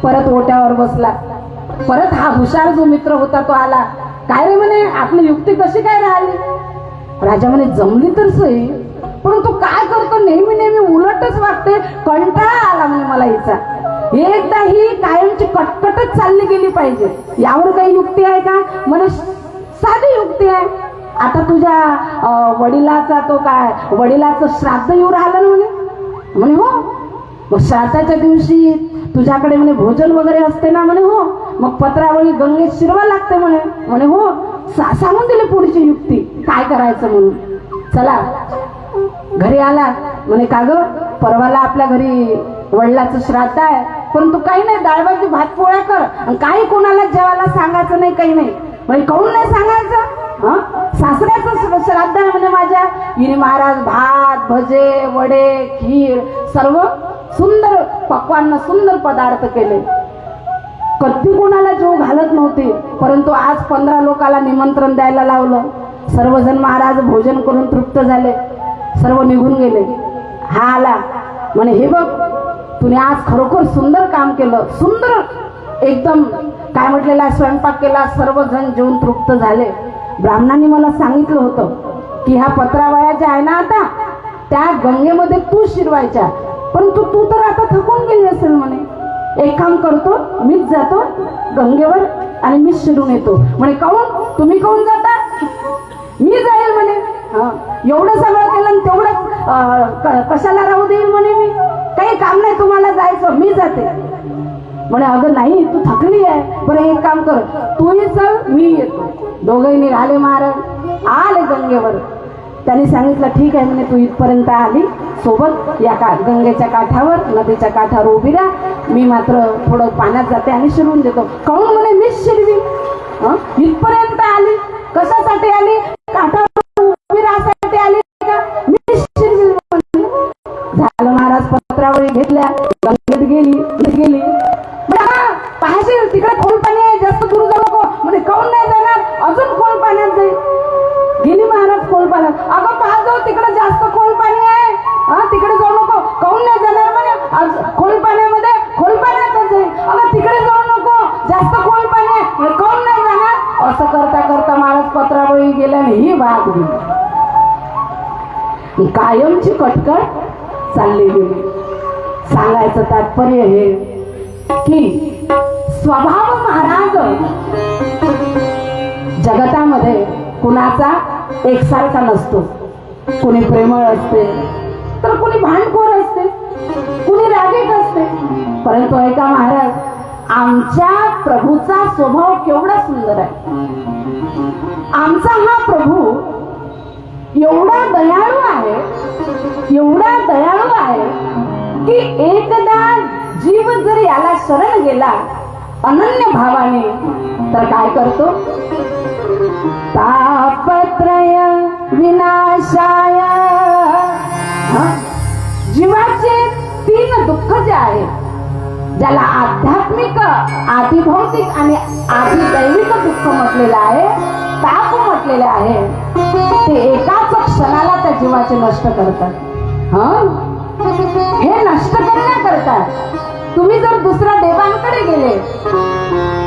परत ओट्यावर बसला. परत हा हुशार जो मित्र होता तो आला. काय रे म्हणे, आपली युक्ती कशी काय राहिली? राजा म्हणे, जमली तर सही, परंतु काय करतो, नेहमी नेहमी उलटच वागते, कंटाळा आला म्हणे मला हिचा. एकदा ही कायमची कटकटच चालली गेली पाहिजे. यावर काही युक्ती आहे का? म्हणे साधी युक्ती आहे. आता तुझ्या वडिलाचा तो काय, वडिलाचं श्राद्ध येऊ राहिलं ना म्हणे. म्हणे हो. मग श्राद्धाच्या दिवशी तुझ्याकडे म्हणे भोजन वगैरे असते ना? म्हणे हो. मग पत्रावळी गंगेत शिरवा लागते म्हणे. म्हणे हो. सांगून दिली पुढची युक्ती काय करायचं म्हणून. चला, घरी आला. म्हणे का ग, परवाला आपल्या घरी वडिलाचं श्राद्ध आहे, परंतु काही नाही, डाळ भाजी भात पोळ्या कर, आणि काही कोणाला जेवायला सांगायचं नाही, काही नाही. म्हणजे काहून नाही सांगायचं? सासऱ्याचं श्राद्ध आहे म्हणे माझ्या. हिने महाराज भात, भजे, वडे, खीर, सर्व सुंदर पक्वान्न, सुंदर पदार्थ केले. कधी कोणाला जेव घालत नव्हते, परंतु आज 15 लोकाला निमंत्रण द्यायला लावलं. सर्वजण महाराज भोजन करून तृप्त झाले, सर्व निघून गेले. हा आला. म्हणे हे बघ, तुने आज खरोखर सुंदर काम केलं, सुंदर एकदम काय म्हटलेला आहे, स्वयंपाक केला. सर्वजण जेवून तृप्त झाले. ब्राह्मणांनी मला सांगितलं होतं की ह्या पत्रावळ्या ज्या आहे ना आता, त्या गंगेमध्ये तू शिरवायच्या, परंतु तू तर आता थकून गेली असेल म्हणे. एक काम करतो, मीच जातो गंगेवर आणि मीच शिरून येतो. म्हणे काहून, तुम्ही काहून जाता? मी जाईल म्हणे. एवढं सगळं केलं आणि तेवढं कशाला राहू देईल म्हणे मी. काही काम नाही तुम्हाला जायचं, मी जाते. म्हणे अगं नाही, तू थकली आहे. बरं एक काम कर, तूही चल, मी येतो. दोघंही निघाले. महाराज आले गंगेवर. त्यांनी सांगितलं ठीक आहे म्हणे, तू इथपर्यंत आली सोबत या गंगेच्या काठावर, नदीच्या काठावर उभी राहा, मी मात्र थोडं पाण्यात जाते आणि शिरवून देतो. काहून म्हणे, मीच शिरवी. इथपर्यंत आली, कशासाठी आली? काठावर उभी राहासाठी आली का? मीच शिरवी. झालं महाराज, पत्रावळी घेतल्या, गंगेत गेली. पाहायचे तिकडे खोल पाणी आहे, जास्त दूर जाऊ नको. म्हणजे काहून नाही जाणार, अजून खोल पाण्यात जाईल. गेली महाराज खोल पाण्यात. अगं पाहा जाऊ, तिकडे जास्त खोल पाणी आहे, तिकडे जाऊ नको. काहून नाही जाणार म्हणे, खोल पाण्यामध्ये, खोल पाण्यातच जाईल. अगं तिकडे जाऊ नको, जास्त खोल पाणी आहे, काहून नाही जाणार. असं करता करता महाराज पत्रावळी गेल्याने ही भाग गेली. कायमची कटकट चालली गेली. सांगायचं तात्पर्य हे की स्वभाव महाराज जगतामध्ये कुणाचा एकसारखा नसतो. कुणी प्रेमळ असते, तर कुणी भांडखोर असते, कुणी रागीट असते. परंतु ऐका महाराज, आमच्या प्रभूचा स्वभाव केवढा सुंदर आहे. आमचा हा प्रभू एवढा दयाळू आहे, एवढा दयाळू आहे की एकदा जीव जर याला शरण गेला अनन्य भावाने, तर काय करतो? तापत्रय विनाशाय. जीवाचे 3 दुःख जे आहे, ज्याला आध्यात्मिक, आदिभौतिक आणि आदिदैविक दुःख म्हटलेलं आहे, ताप म्हटलेले आहे, ते एकाच क्षणाला त्या जीवाचे नष्ट करतात. हे नष्ट करण्याकरता तुम्ही जर दुसऱ्या देवांकडे गेले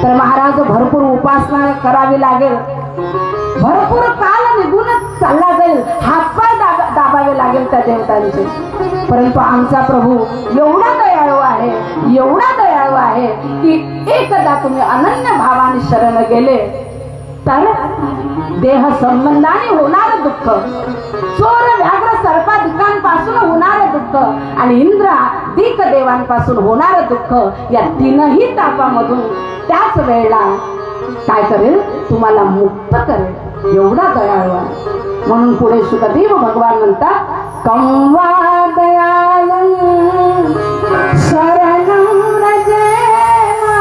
तर महाराज भरपूर उपासना करावी लागेल, भरपूर काल निघूनच चालला जाईल, हातपाय दाबावे लागेल त्या देवतांचे. परंतु आमचा प्रभू एवढा दयाळू आहे, एवढा दयाळू आहे की एकदा तुम्ही अनन्य भावाने शरण गेले तर देह संबंधाने होणारे दुःख, चोर व्याघ्र सर्पाधिकांपासून होणारे दुःख आणि इंद्रादिक देवांपासून होणारे दुःख, या 3ही तापामधून त्याच वेळेला काय करेल? तुम्हाला मुक्त करेल. एवढा दयाळू आहे. म्हणून पुढे शुकदेव भगवान म्हणतात, कंवा दयालु शरणं रजेमा.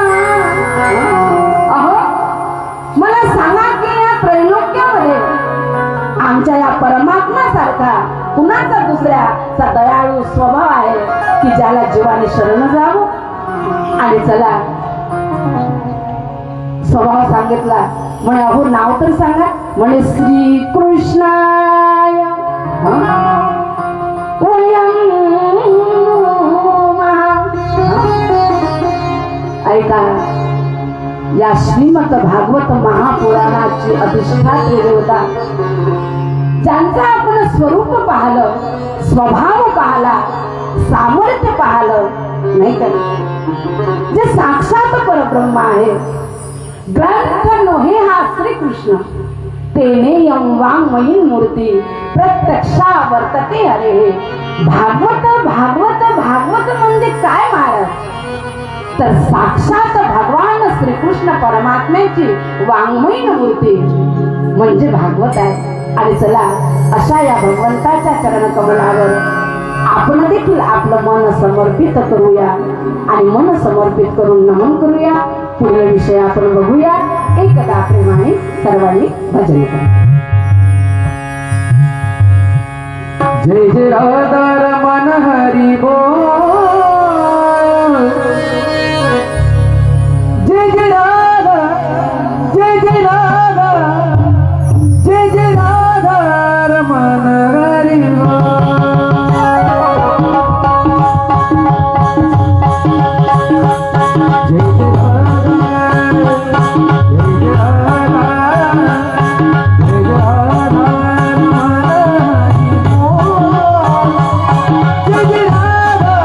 असा दयाळू स्वभाव आहे की ज्याला जीवाने शरण जावं. आणि चला स्वभाव सांगितला म्हणे अहो नाव तर सांगा. म्हणे श्री कृष्णाय ऐका, या श्रीमद भागवत महापुराणाची अधिष्ठात्री देवता ज्यांचं आपण स्वरूप पाहलं, स्वभाव पाहला, सामर्थ्य पाहलं नाही का, जे साक्षात परब्रह्म आहे, ग्रंथ नोहे हा श्रीकृष्ण तेने यम वाङ्मयीन मूर्ती प्रत्यक्षा वर्तते हरे. भागवत भागवत भागवत म्हणजे काय महाराज, तर साक्षात भगवान श्रीकृष्ण परमात्म्याची वाङ्मयीन मूर्ती म्हणजे भागवत आहे. आणि चला अशा या भगवंताच्या चरण कमलावर आपण देखील आपलं मन समर्पित करूया आणि मन समर्पित करून नमन करूया. पुढील विषय आपण बघूया. एकदा प्रेमाने सर्वांनी भजन करा. जय जय राधा रमण हरी बोल. जय जय राधा, जय जय राधा, जय जय राधा रमण हरी बोल. जय जय राधा, जय जय राधा, जय जय राधा रमण हरी बोल. जय जय राधा,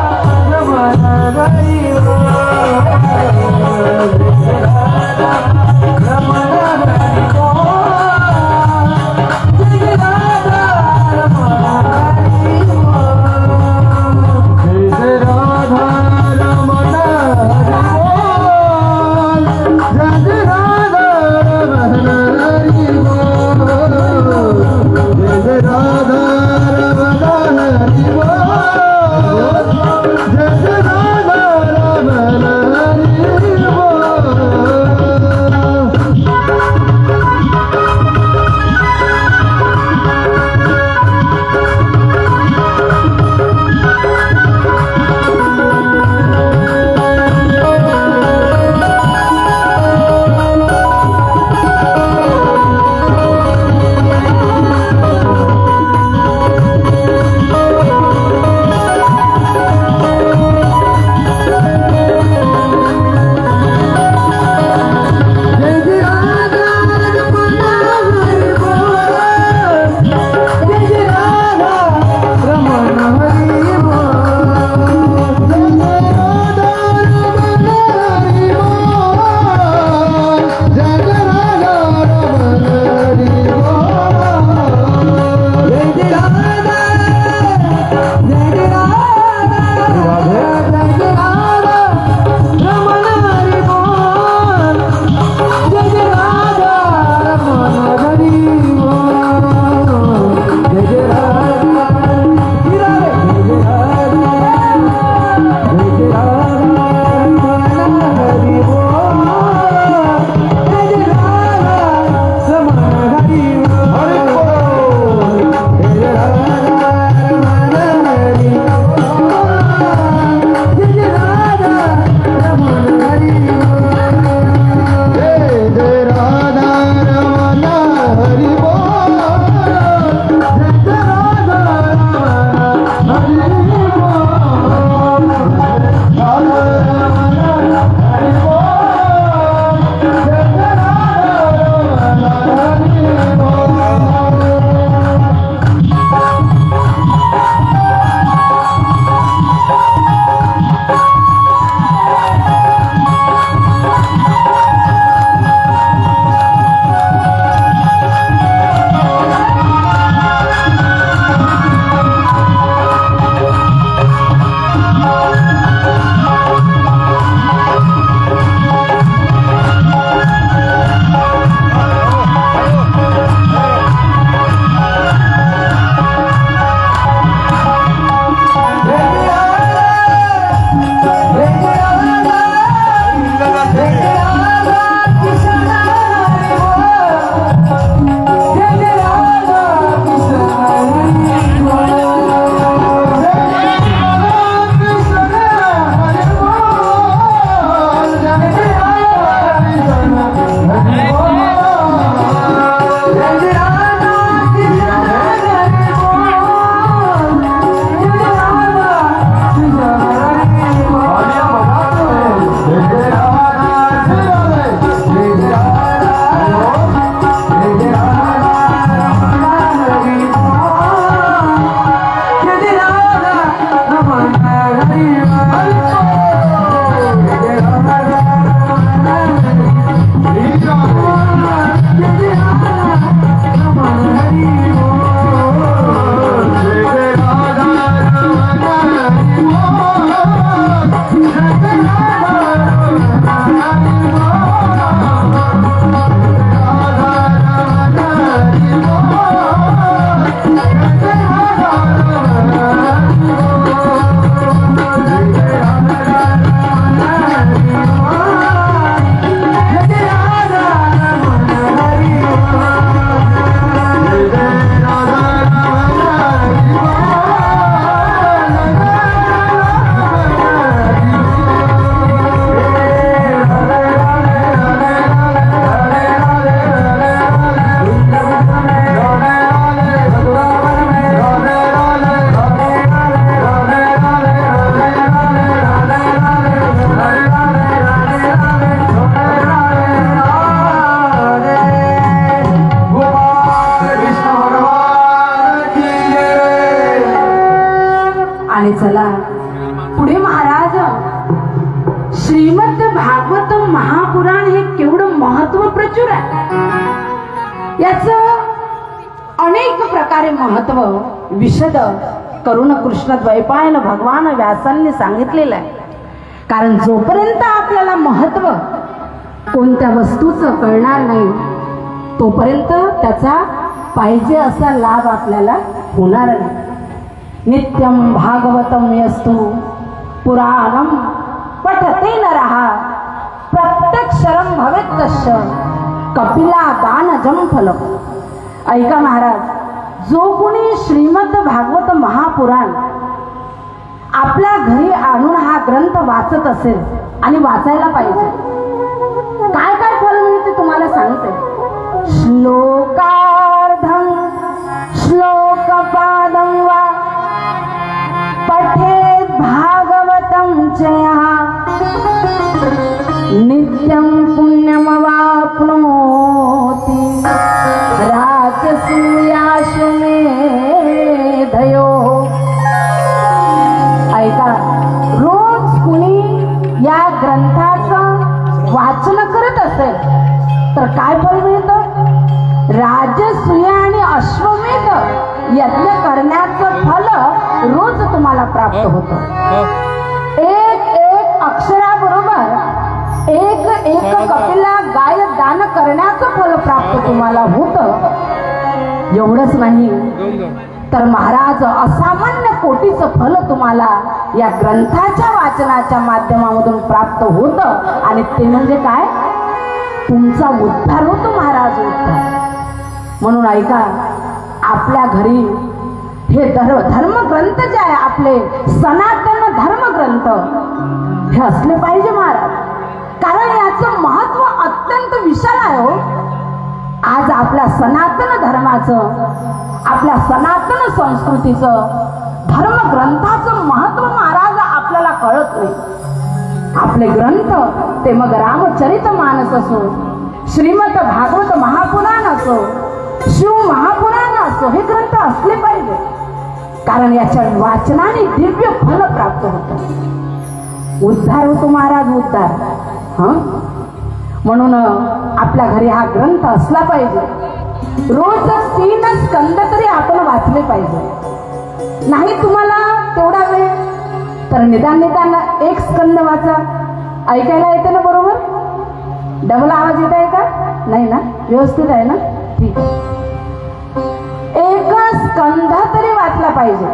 श्रीमद भागवत महापुराण हे केवढं महत्व प्रचुर आहे. याच अनेक प्रकारे महत्व विशद करून कृष्ण द्वैपायन भगवान व्यासांनी सांगितलेलं आहे. कारण जोपर्यंत आपल्याला महत्व कोणत्या वस्तूचं कळणार नाही तोपर्यंत त्याचा पाहिजे असा लाभ आपल्याला होणार नाही. नित्यं भागवतम यस्तु पुराणम पठते नरः प्रत्यक्षरं भवेत् तस्य कपिला दानजं फलम्. ऐका महाराज, जो कोणी श्रीमद भागवत महापुराण आपल्या घरी आणून हा ग्रंथ वाचत असेल आणि वाचायला पाहिजे, काय काय फल मिळते तुम्हाला सांगते. श्लोकार्धं श्लोकपादं वा पठेत् भागवतं च यः नित्यं पुण्यमवाप्नोति राजसूयाश्वमेधयो. ऐका, रोज कुणी या ग्रंथाचं वाचन करत असेल तर काय फल मिळतं. राजसूय आणि अश्वमेध यज्ञ करण्याचं फल रोज तुम्हाला प्राप्त होतं. एक एक अक्षराबरोबर एक एक कपिला गाय दान करण्याचं फल प्राप्त तुम्हाला होतं. एवढंच नाही तर महाराज असामान्य कोटीचं फल तुम्हाला या ग्रंथाच्या वाचनाच्या माध्यमामधून प्राप्त होतं. आणि ते म्हणजे काय, तुमचा उद्धार होतो महाराज, उद्धार. म्हणून ऐका, आपल्या घरी हे धर्मग्रंथ जे आहे आपले सनातन धर्मग्रंथ हे असले पाहिजे महाराज. कारण याचं महत्व अत्यंत विशाल आहे हो. आज आपल्या सनातन धर्माचं, आपल्या सनातन संस्कृतीचं, धर्मग्रंथाचं महत्व महाराज आपल्याला कळत नाही. आपले ग्रंथ ते मग रामचरित मानस असो, श्रीमद भागवत महापुराण असो, शिव महापुराण असो, हे ग्रंथ असले पाहिजे. कारण याच्या वाचनाने दिव्य फल प्राप्त होतं, उद्धार होतो महाराज, उद्धार. म्हणून आपल्या घरी हा ग्रंथ असला पाहिजे. रोज 3 स्कंद तरी आपण वाचले पाहिजे. नाही तुम्हाला तेवढा वेळ तर निदान 1 स्कंद वाचा. ऐकायला येते ना बरोबर? डबल आवाज येत आहे का? नाही ना? व्यवस्थित आहे ना? ठीक आहे. 1 स्कंद तरी वाचला पाहिजे.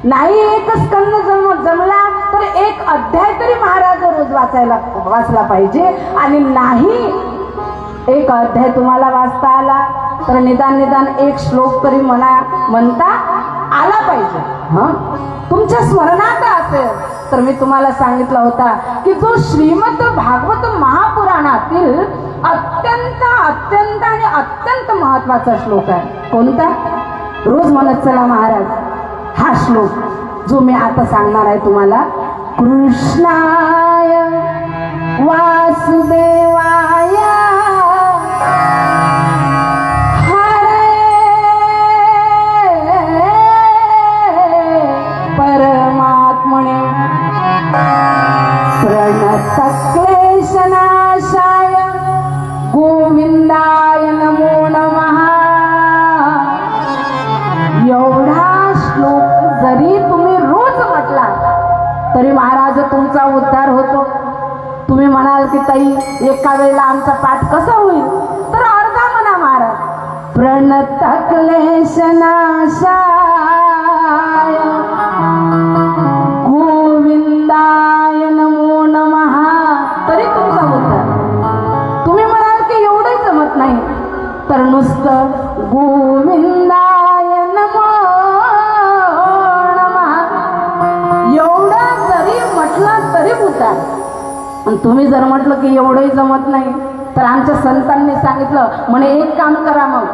नाही 1 स्कंद जमला तर 1 अध्याय तरी महाराज रोज वाचला पाहिजे. आणि नाही 1 अध्याय तुम्हाला वाचता आला तर निदान 1 श्लोक तरी म्हणता आला पाहिजे. तुमच्या स्मरणात असेल तर मी तुम्हाला सांगितलं होता की जो श्रीमद भागवत महापुराणातील अत्यंत अत्यंत आणि अत्यंत महत्वाचा श्लोक आहे. कोणता? रोज म्हणत चला महाराज हा श्लोक जो मी आता सांगणार आहे तुम्हाला. कृष्णाय वासुदेवाय परमात्मने प्रणतक्लेशनाशाय गोविंदाय नमो नमः. एवढा श्लोक जरी तुम्ही रोज म्हटला तरी महाराज तुमचा उद्धार होतो. तुम्ही म्हणाल की ताई एका वेळेला आमचा पाठ कसा होईल, तर अर्धा म्हणा महाराज. प्रणतक्लेशनाशाय गोविंदाय नमो नमः, तरी तुमचा उद्धार. तुम्ही म्हणाल की एवढंही जमत नाही तर नुसतं गोविंदाय नमो नमः एवढं जरी म्हटलं तरी उद्धार. पण तुम्ही जर म्हटलं की एवढंही जमत नाही तर आमच्या संतांनी सांगितलं म्हणे एक काम करा, मग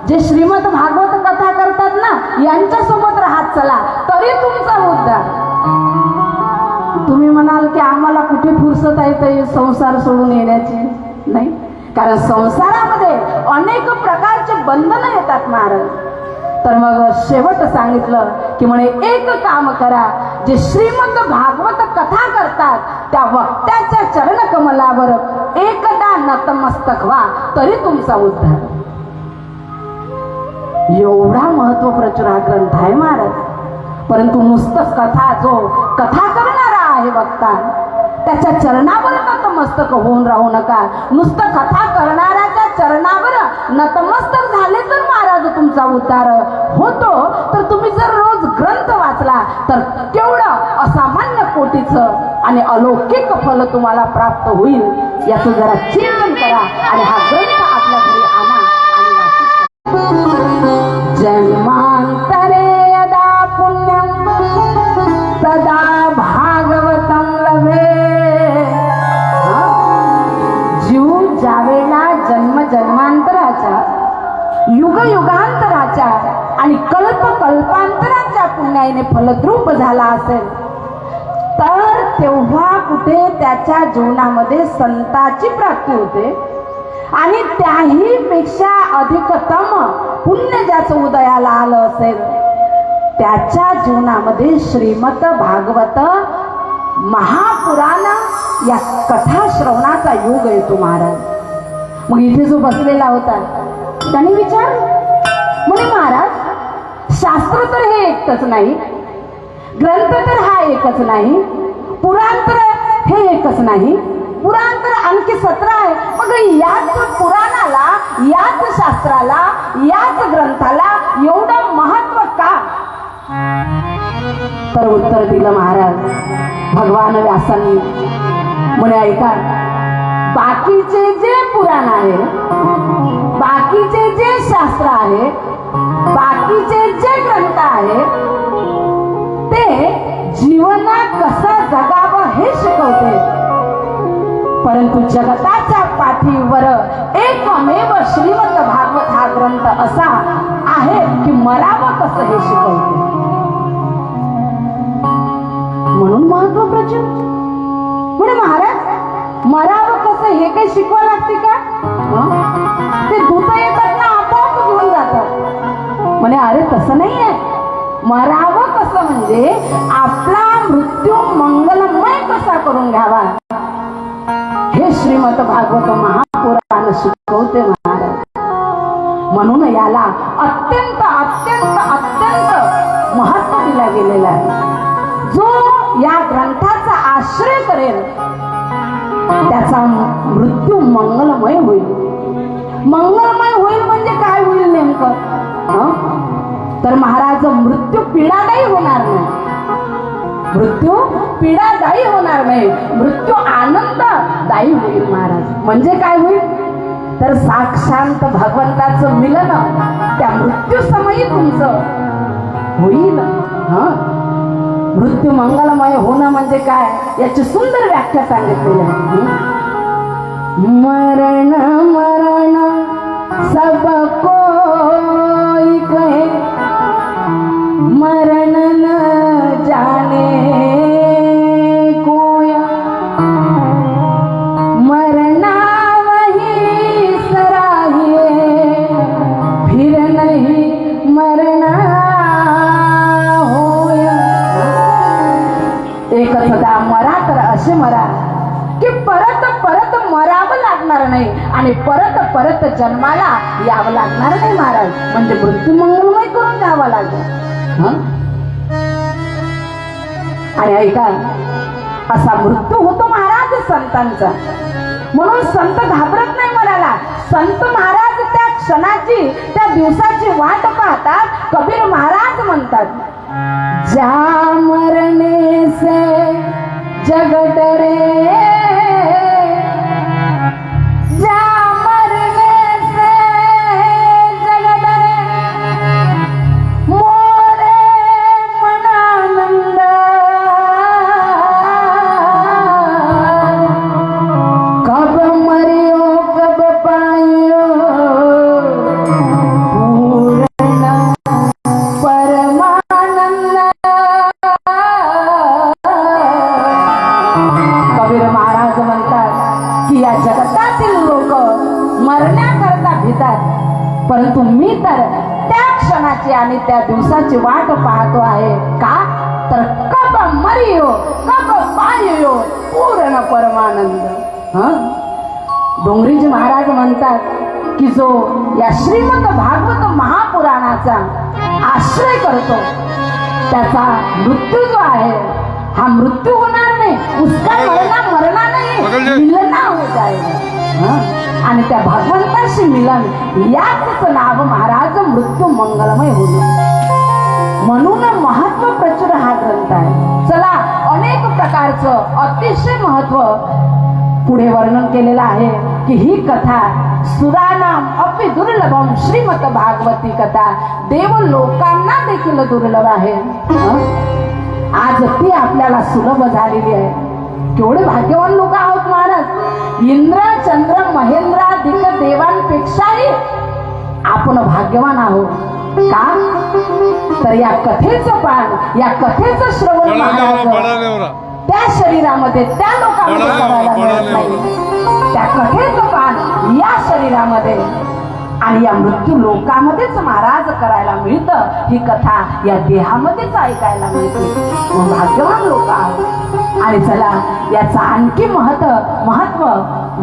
जे श्रीमद भागवत कथा करतात ना यांच्यासोबत राहत चला तरी तुमचा उद्धार. तुम्ही म्हणाल की आम्हाला कुठे फुरसत आहे ते संसार सोडून येण्याची? नाही, कारण संसारामध्ये अनेक प्रकारचे बंधनं येतात महाराज. तर मग शेवट सांगितलं की म्हणे एक काम करा, जे श्रीमद भागवत कथा करतात त्या वक्त्याच्या चरण कमलावर एकदा नतमस्तक व्हा तरी तुमचा उद्धार. एवढा महत्व प्रचुर हा ग्रंथ आहे महाराज. परंतु नुसतंच कथा जो कथा करणारा आहे वक्ता त्याच्या चरणावर नतमस्तक होऊन राहू नका. नुसतं कथा करणाऱ्याच्या चरणावर नतमस्तक झाले तर महाराज तुमचा उद्धार होतो. तर तुम्ही जर रोज ग्रंथ वाचला तर केवढं असामान्य कोटीचं आणि अलौकिक फल तुम्हाला प्राप्त होईल याचं जरा चिंतन करा आणि हा ग्रंथ आपल्या घरी आणा आणि वाचित. जन्मांतरे यदा पुण्यम तदा भागवतं लभे. जीव ज्यावेळेला जन्म जन्मांतराच्या युग युगांतराच्या आणि कल्प कल्पांतराच्या पुण्याने फलद्रूप झाला असेल तर तेव्हा कुठे त्याच्या जीवनामध्ये संताची प्राप्ती होते आणि त्याही पेक्षा अधिकतम पुण्य ज्याचं उदयाला आलं असेल त्याच्या जीवनामध्ये श्रीमद भागवत महापुराण या कथा श्रवणाचा योग येतो महाराज. मग इथे जो बसलेला होता त्याने विचार म्हणे महाराज शास्त्र तर हे एकच नाही, ग्रंथ तर हा एकच नाही, पुराण तर हे एकच नाही, पुराण तर आणखी 17 आहे. मग याच पुराणाला याच शास्त्राला याच ग्रंथाला एवढं महत्व का? तर उत्तर दिलं महाराज भगवान व्यासांनी. म्हणे ऐका, बाकीचे जे पुराण आहे, बाकीचे जे शास्त्र आहे, बाकीचे जे ग्रंथ आहे ते जीवनात कसं जगावं हे शिकवते. परंतु जगताच्या पाठीवर एकमेव श्रीमद भागवत हा ग्रंथ असा आहे की मरावं कसं हे शिकवते. म्हणून महत्व प्रचुर. म्हणजे महाराज मरावं कसं हे काही शिकवा लागते का? ते दूत येतात ना आपोआप घेऊन जातात. म्हणे अरे तसं नाही आहे. मरावं कसं म्हणजे आपला मृत्यू मंगलमय कसा करून घ्यावा हे श्रीमद भागवत महापुराण शिकवते महाराज. म्हणून याला अत्यंत अत्यंत अत्यंत महत्व दिला गेलेलं आहे. जो या ग्रंथाचा आश्रय करेल त्याचा मृत्यू मंगलमय होईल. मंगलमय होईल म्हणजे काय होईल नेमकं? तर महाराज मृत्यू पीडादायी होणार नाही, मृत्यू पीडादायी होणार नाही, मृत्यू आनंददायी होईल महाराज. म्हणजे काय होईल तर साक्षात भगवंताचं मिलन त्या मृत्यू समयी तुमचं होईल. मृत्यू मंगलमय होणं म्हणजे काय याची सुंदर व्याख्या सांगितलेली आहे. मरण मरण सब कोई कहे, मरण न जाने कोया, मरना वही सराहिए, फिर नहीं मरना होया. एक सदा मरा तर असे मरा की परत परत मरावं लागणार नाही आणि परत परत जन्माला यावं लागणार नाही महाराज. म्हणजे मृत्यू मंगलमय करून द्यावा लागेल. आणि ऐका, असा मृत्यू होतो महाराज संतांचा. म्हणून संत घाबरत नाही मराला. संत महाराज त्या क्षणाची त्या दिवसाची वाट पाहतात. कबीर महाराज म्हणतात, जा मरने से जग डरे, जा मरने से जग डरे, मोरे मनानंद, कब मरियो कब पाइयो पूर्ण परमानंद. कबीर महाराज म्हणतात की या जगतातील लोक मरण्याकरता भितात, परंतु मी तर त्या क्षणाची आणि त्या दिवसाची वाट पाहतो आहे. का तर कब मरियो कब पायो पूर्ण परमानंद. डोंगरीजी महाराज म्हणतात की जो या श्रीमद भागवत महापुराणाचा आश्रय करतो त्याचा मृत्यू जो आहे हा मृत्यू होणार नाही, उसका मरना नाही, मिलना हो जाएगा. आणि त्या भगवंताशी मिलन याच नाव महाराज मृत्यू मंगलमय होईल. म्हणून महत्व प्रचुर हा ग्रंथ आहे. चला, अनेक प्रकारचं अतिशय महत्व पुढे वर्णन केलेलं आहे की ही कथा सुरानाम अपि दुर्लभम श्रीमद भागवती कथा देव लोकांना देखील दुर्लभ आहे. आज ती आपल्याला सुलभ झालेली आहे. केवढे भाग्यवान लोक आहोत महाराज. इंद्र चंद्र महेंद्राधिक देवांपेक्षाही आपण भाग्यवान आहोत. का तर या कथेचं पान, या कथेचं श्रवण महाराज त्या शरीरामध्ये त्या लोकांमध्ये करायला मिळत नाही. त्या कथेचं पान या शरीरामध्ये आणि या मृत्यू लोकामध्येच महाराज करायला मिळतं. ही कथा या देहामध्येच ऐकायला मिळते. भाग्यवान लोक आहोत. आणि चला, याचा आणखी महत्व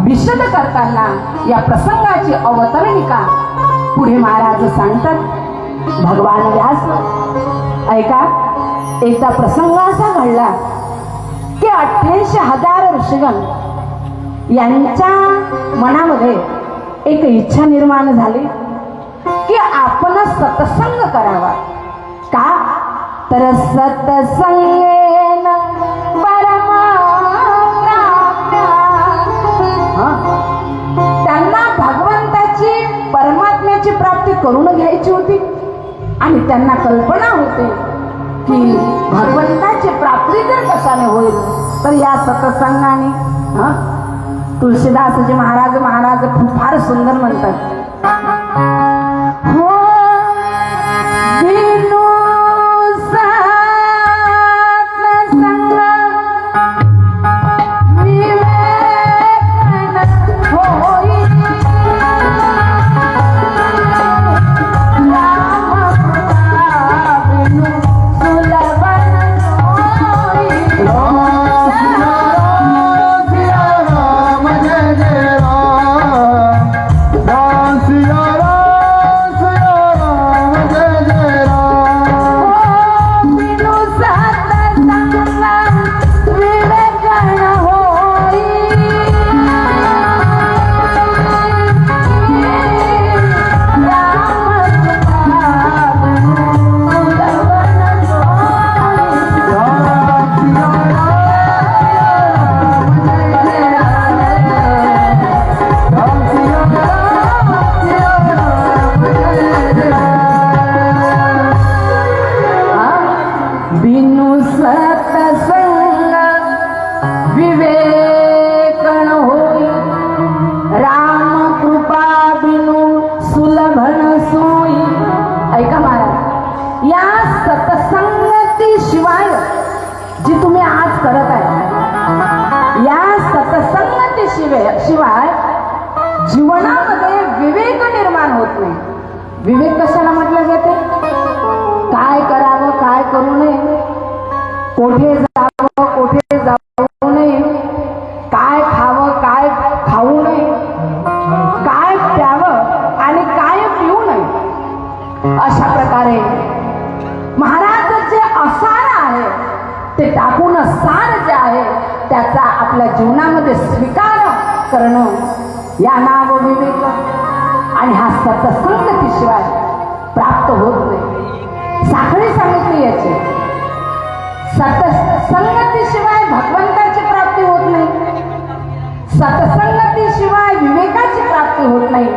विशद करताना या प्रसंगाची अवतरणिका पुढे महाराज सांगतात. भगवान व्यास ऐका, एकदा प्रसंग असा घडला की 88,000 ऋषीगण यांच्या मनामध्ये एक इच्छा निर्माण झाली की आपण सत्संग करावा. का तर सत्संगेन परमा प्राप्त्या. त्यांना भगवंताची परमात्म्याची प्राप्ती करून घ्यायची होती आणि त्यांना कल्पना होती की भगवंताची प्राप्ती जर कशाने होईल तर या सत्संगाने. तुलसीदासजी महाराज फार सुंदर म्हणतात. हो विनु सत्संग विवेकन होई शिवाय जीवनामध्ये विवेक निर्माण होत नाही. विवेक कशाला म्हटलं जाते? काय करावं, काय करू नये, कोठे जावं, कोठे जाऊ नये, काय खावं, काय खाऊ नये, काय प्यावं आणि काय पिऊ नये. अशा प्रकारे महाराज जे असार आहे ते टाकून सार जे आहे त्याचा आपल्या जीवनामध्ये स्वीकार करणं या नाव विवेक. आणि हा सत्संगतीशिवाय प्राप्त होत नाही. साखळी सांगितली याची. सत्संगतीशिवाय भगवंताची प्राप्ती होत नाही, सत्संगतीशिवाय विवेकाची प्राप्ती होत नाही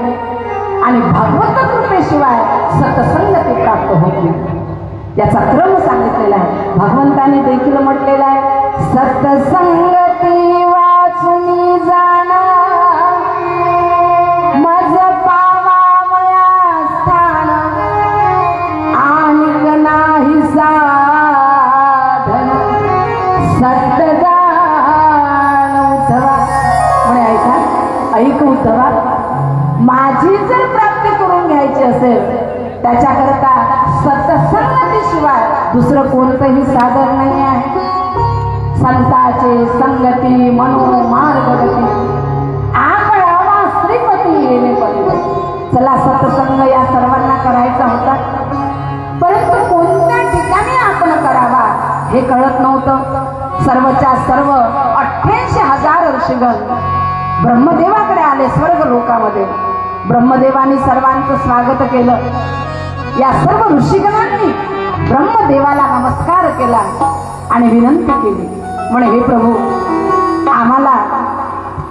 आणि भगवत कृपेशिवाय सत्संगती प्राप्त होत नाही. याचा क्रम सांगितलेला आहे. भगवंताने देखील म्हटलेला आहे सत्संगती वाचुनी जाणा मज पावावया स्थान आणिक नाही साधन सत्य जाण. उद्धवा म्हणे ऐक उद्धवा, माझी जर प्राप्ती करून घ्यायची असेल त्याच्याकरता सत्संगतीशिवाय दुसरं कोणतंही साधन नाही आहे. संताचे संगती मनोमार्गगती आकळावा श्रीपती येणे पती. चला सत्संग या सर्वांना करायचा होता, परंतु कोणत्या ठिकाणी आपण करावा हे कळत नव्हतं. सर्वच्या सर्व 88,000 ऋषीगण ब्रह्मदेवाकडे आले स्वर्ग लोकामध्ये. ब्रह्मदेवानी सर्वांचं स्वागत केलं. या सर्व ऋषीगणांनी ब्रह्मदेवाला नमस्कार केला आणि विनंती केली, म्हणे हे प्रभू, आम्हाला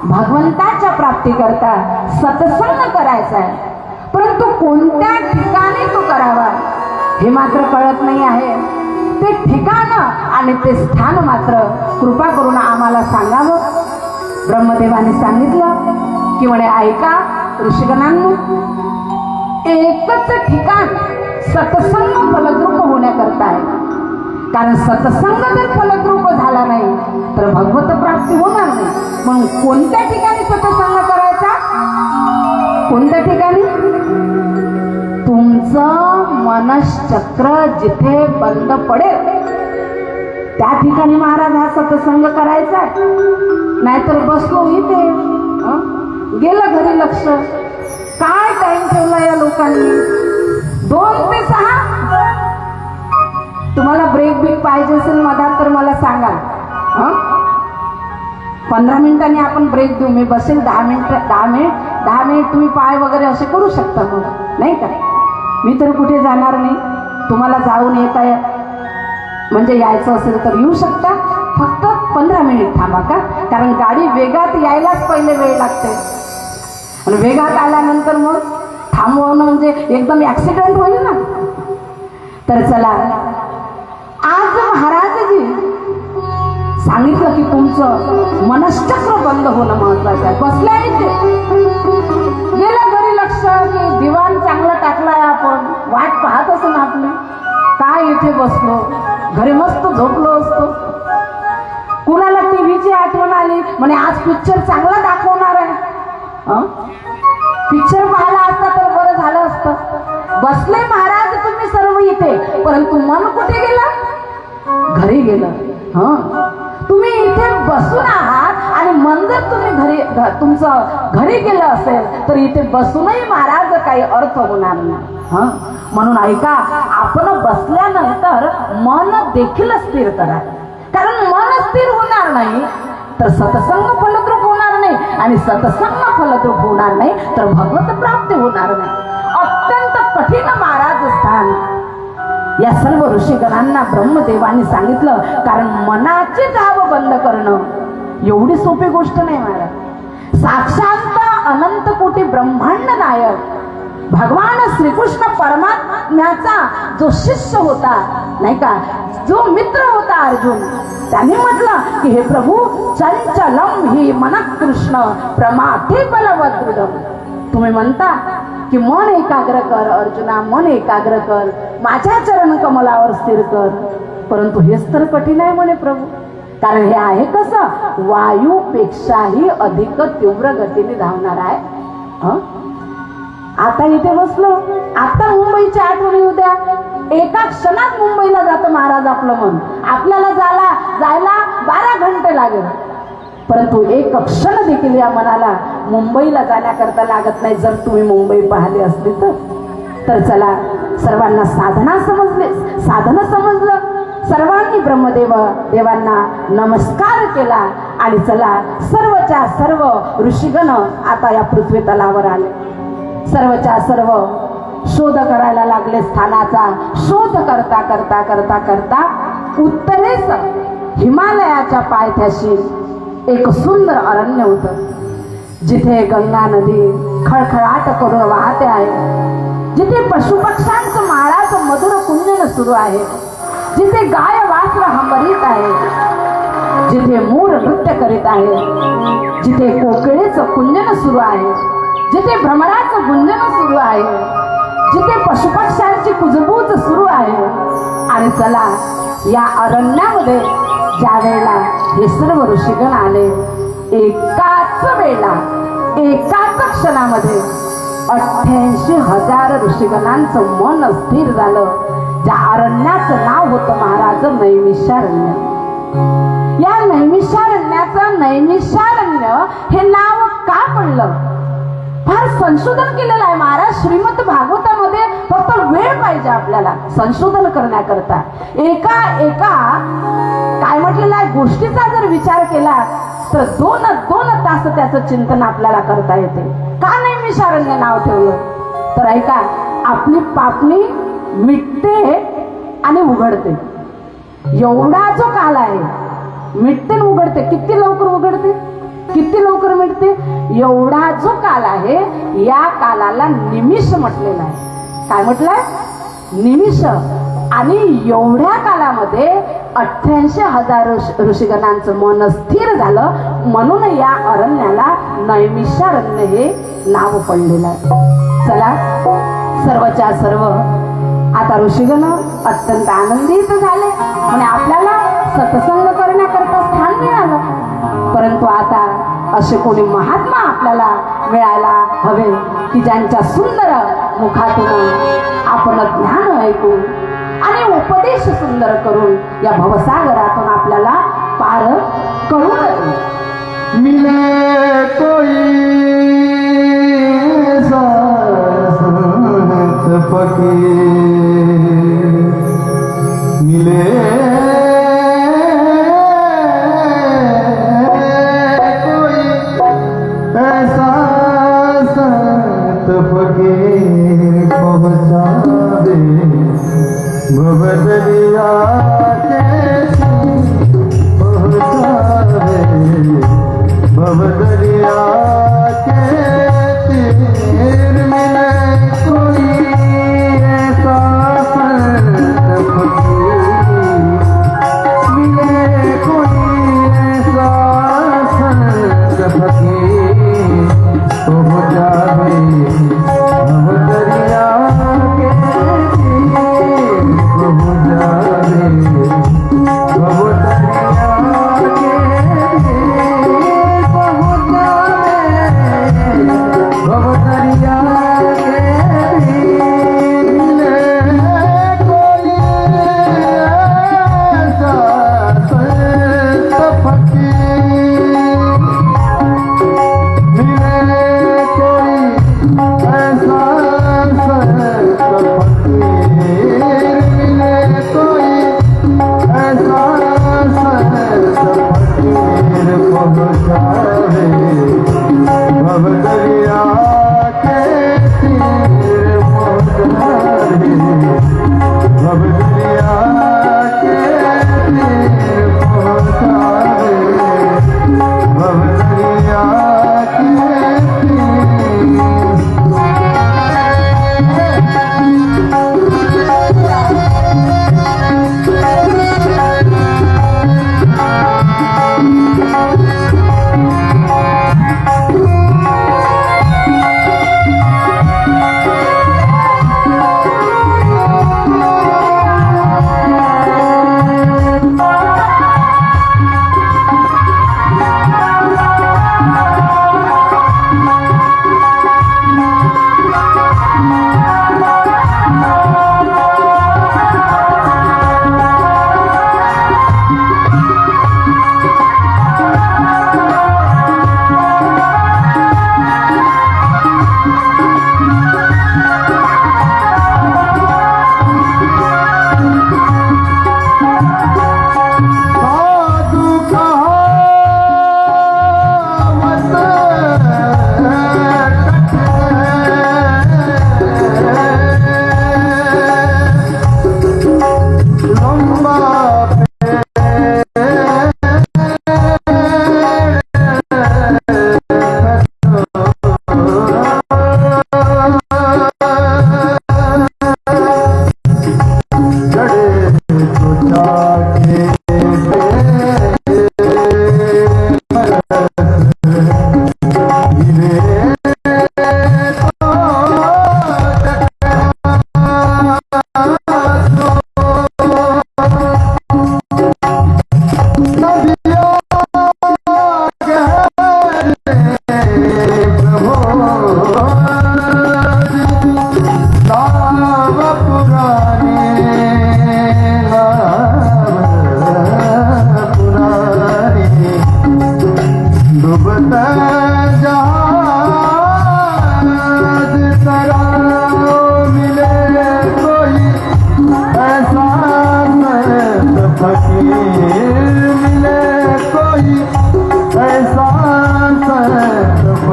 भगवंताच्या प्राप्तीकरता सत्संग करायचा आहे, परंतु कोणत्या ठिकाणी तो करावा हे मात्र कळत नाही आहे. ते ठिकाण आणि ते स्थान मात्र कृपा करून आम्हाला सांगावं. ब्रह्मदेवाने सांगितलं की म्हणे ऐका ऋषीगणांनो, एकच ठिकाण सत्संग फलद्रूप होण्याकरता आहे. कारण सत्संग जर फलद्रूप झाला नाही तर भगवत प्राप्ती होणार नाही. म्हणून कोणत्या ठिकाणी सत्संग करायचा? कोणत्या ठिकाणी? तुमचं मनश्चक्र जिथे बंद पडेल त्या ठिकाणी महाराज हा सत्संग करायचा. नाहीतर बसलो इथे, गेलं घरी लक्ष. काय टाइम ठेवला या लोकांनी? 2 ते 6. तुम्हाला ब्रेक पाहिजे असेल मधात तर मला सांगा. 15 मिनिटांनी आपण ब्रेक देऊ. मी बसेल 10 मिनिट तुम्ही पाय वगैरे असे करू शकता, मग नाही का? मी तर कुठे जाणार नाही. तुम्हाला जाऊन येता म्हणजे यायचं असेल तर येऊ शकता. फक्त 15 मिनिट थांबा का, कारण गाडी वेगात यायलाच पहिले वेळ लागते आणि वेगात आल्यानंतर मग थांबवणं म्हणजे एकदम ऍक्सिडेंट होईल ना. तर चला, आज महाराजजी सांगितलं की तुमचं मनश्चक्र बंद होणं महत्वाचं आहे. बसल्या इथे, गेलं घरी लक्ष की दिवाण चांगला टाकलाय, आपण वाट पाहत असो ना आपली. काय इथे बसलो, घरी मस्त झोपलो असतो. कुणाला टीव्हीची आठवण आली, म्हणे आज पिक्चर चांगला दाखवणार आहे, पिक्चर पाहायला असता तर बरं झालं असतं. बसले महाराज तुम्ही सर्व इथे, परंतु मन कुठे गेलं? घरी गेलं. तुम्ही इथे बसून आहात आणि मन जर तुम्ही तुमचं घरी गेलं असेल तर इथे बसूनही महाराज काही अर्थ होणार नाही. म्हणून ऐका, आपण बसल्यानंतर मन देखील स्थिर करा. कारण मन स्थिर होणार नाही तर सत्संग फलद्रूप होणार नाही, आणि सत्संग फलद्रूप होणार नाही तर भगवत प्राप्ती होणार नाही. अत्यंत कठीण महाराज स्थान या सर्व ऋषीगणांना ब्रह्मदेवाने सांगितलं. कारण मनाची धाव बंद करणं एवढी सोपी गोष्ट नाही महाराज. साक्षात अनंत कोटी ब्रह्मांड नायक भगवान श्रीकृष्ण परमात्म्याचा जो शिष्य होता नाही का, जो मित्र होता अर्जुन, त्याने म्हटलं की हे प्रभू, चंचलम ही मन कृष्ण प्रमाथे बलवदृढ. तुम्ही म्हणता की मन एकाग्र कर अर्जुना, मन एकाग्र कर, माझ्या चरण कमलावर स्थिर कर. परंतु हेच तर कठीण आहे म्हणे प्रभू. कारण हे आहे कसं, वायूपेक्षाही अधिक तीव्र गतीने धावणार आहे. आता इथे बसलो, आता मुंबईची आठवण येऊ द्या. एका क्षणात मुंबईला जातं महाराज आपलं मन. आपल्याला जायला 12 घंटे लागेल, परंतु एक क्षण देखील या मनाला मुंबईला जाण्याकरता लागत नाही. जर तुम्ही मुंबई पाहिली असली तर चला, सर्वांना साधना समजलं. सर्वांनी ब्रह्मदेवांना नमस्कार केला आणि चला, सर्वच्या सर्व ऋषीगण आता या पृथ्वी तलावर आले. सर्वच्या सर्व शोध करायला लागले. स्थानाचा शोध करता करता करता करता उत्तरेस हिमालयाच्या पायथ्याशी एक सुंदर अरण्य होतं, जिथे गंगा नदी खळखळाट करून वाहते आहे, जिथे पशुपक्ष्यांचं माळाचं मधुर कुंजन सुरू आहे, जिथे गाय वासर हंबरीत आहे, जिथे मोर नृत्य करीत आहे, जिथे कोकिळेचं कुंजन सुरू आहे, जिथे भ्रमराचं गुंजन सुरू आहे, जिथे पशुपक्ष्यांची कुजबूज सुरू आहे. आणि चला, या अरण्यामध्ये ज्या वेळेला हे सर्व ऋषीगण आले, एकाच वेळेला एकाच क्षणामध्ये 88,000 ऋषीगणांचं मन स्थिर झालं. ज्या अरण्याचं नाव होतं महाराज नैमिषारण्य. या नैमिषारण्याचं नैमिषारण्य हे नाव का पडलं? फार संशोधन केलेलं आहे महाराज. श्रीमद भागवतामध्ये फक्त वेळ पाहिजे आपल्याला संशोधन करण्याकरता. एका काय म्हटलेलं आहे गोष्टीचा जर विचार केला तर दोन तास त्याचं चिंतन आपल्याला करता येते. का नैमिषारण्य नाव ठेवलं? तर ऐका, आपली पापणी मिटते आणि उघडते. एवढा जो काल आहे, मिटते आणि उघडते. किती लवकर उघडते, किती लवकर मिटते. एवढा जो काल आहे, या कालाला निमिष म्हटलेला आहे. काय म्हटलंय? निमिष. आणि एवढ्या कालामध्ये 88,000 ऋषीगणांचं मन स्थिर झालं, म्हणून या अरण्याला नैमिषारण्य हे नाव पडलेलं आहे. चला, सर्वच्या सर्व आता ऋषीगण अत्यंत आनंदित झाले आणि आपल्याला सत्संग करण्याकरता स्थान मिळालं. परंतु आता असे कोणी महात्मा आपल्याला मिळायला हवे की ज्यांच्या सुंदर मुखातून आपण ज्ञान ऐकू आणि उपदेश सुंदर करून या भवसागरातून आपल्याला पार करू नये. मिले कोई संत फकीर, मिले कोई ऐसा संत फकीर पहुँचावे भवदरिया के पहुँचावे भवदरिया के तीर। मिले कोई ऐसा संत फकीर, मिले कोई ऐसा संत फकीर पहुँचावे भवदरिया के तीर पहुँचावे भवदरिया के तीर पहुँचावे भवदरिया के तीर। मिले कोई ऐसा संत फकीर, मिले कोई ऐसा संत फकीर, मिले कोई ऐसा संत फकीर पहुँचावे भवदरिया के तीर पहुँचावे भवदरिया के तीर पहुँचावे भवदरिया के तीर।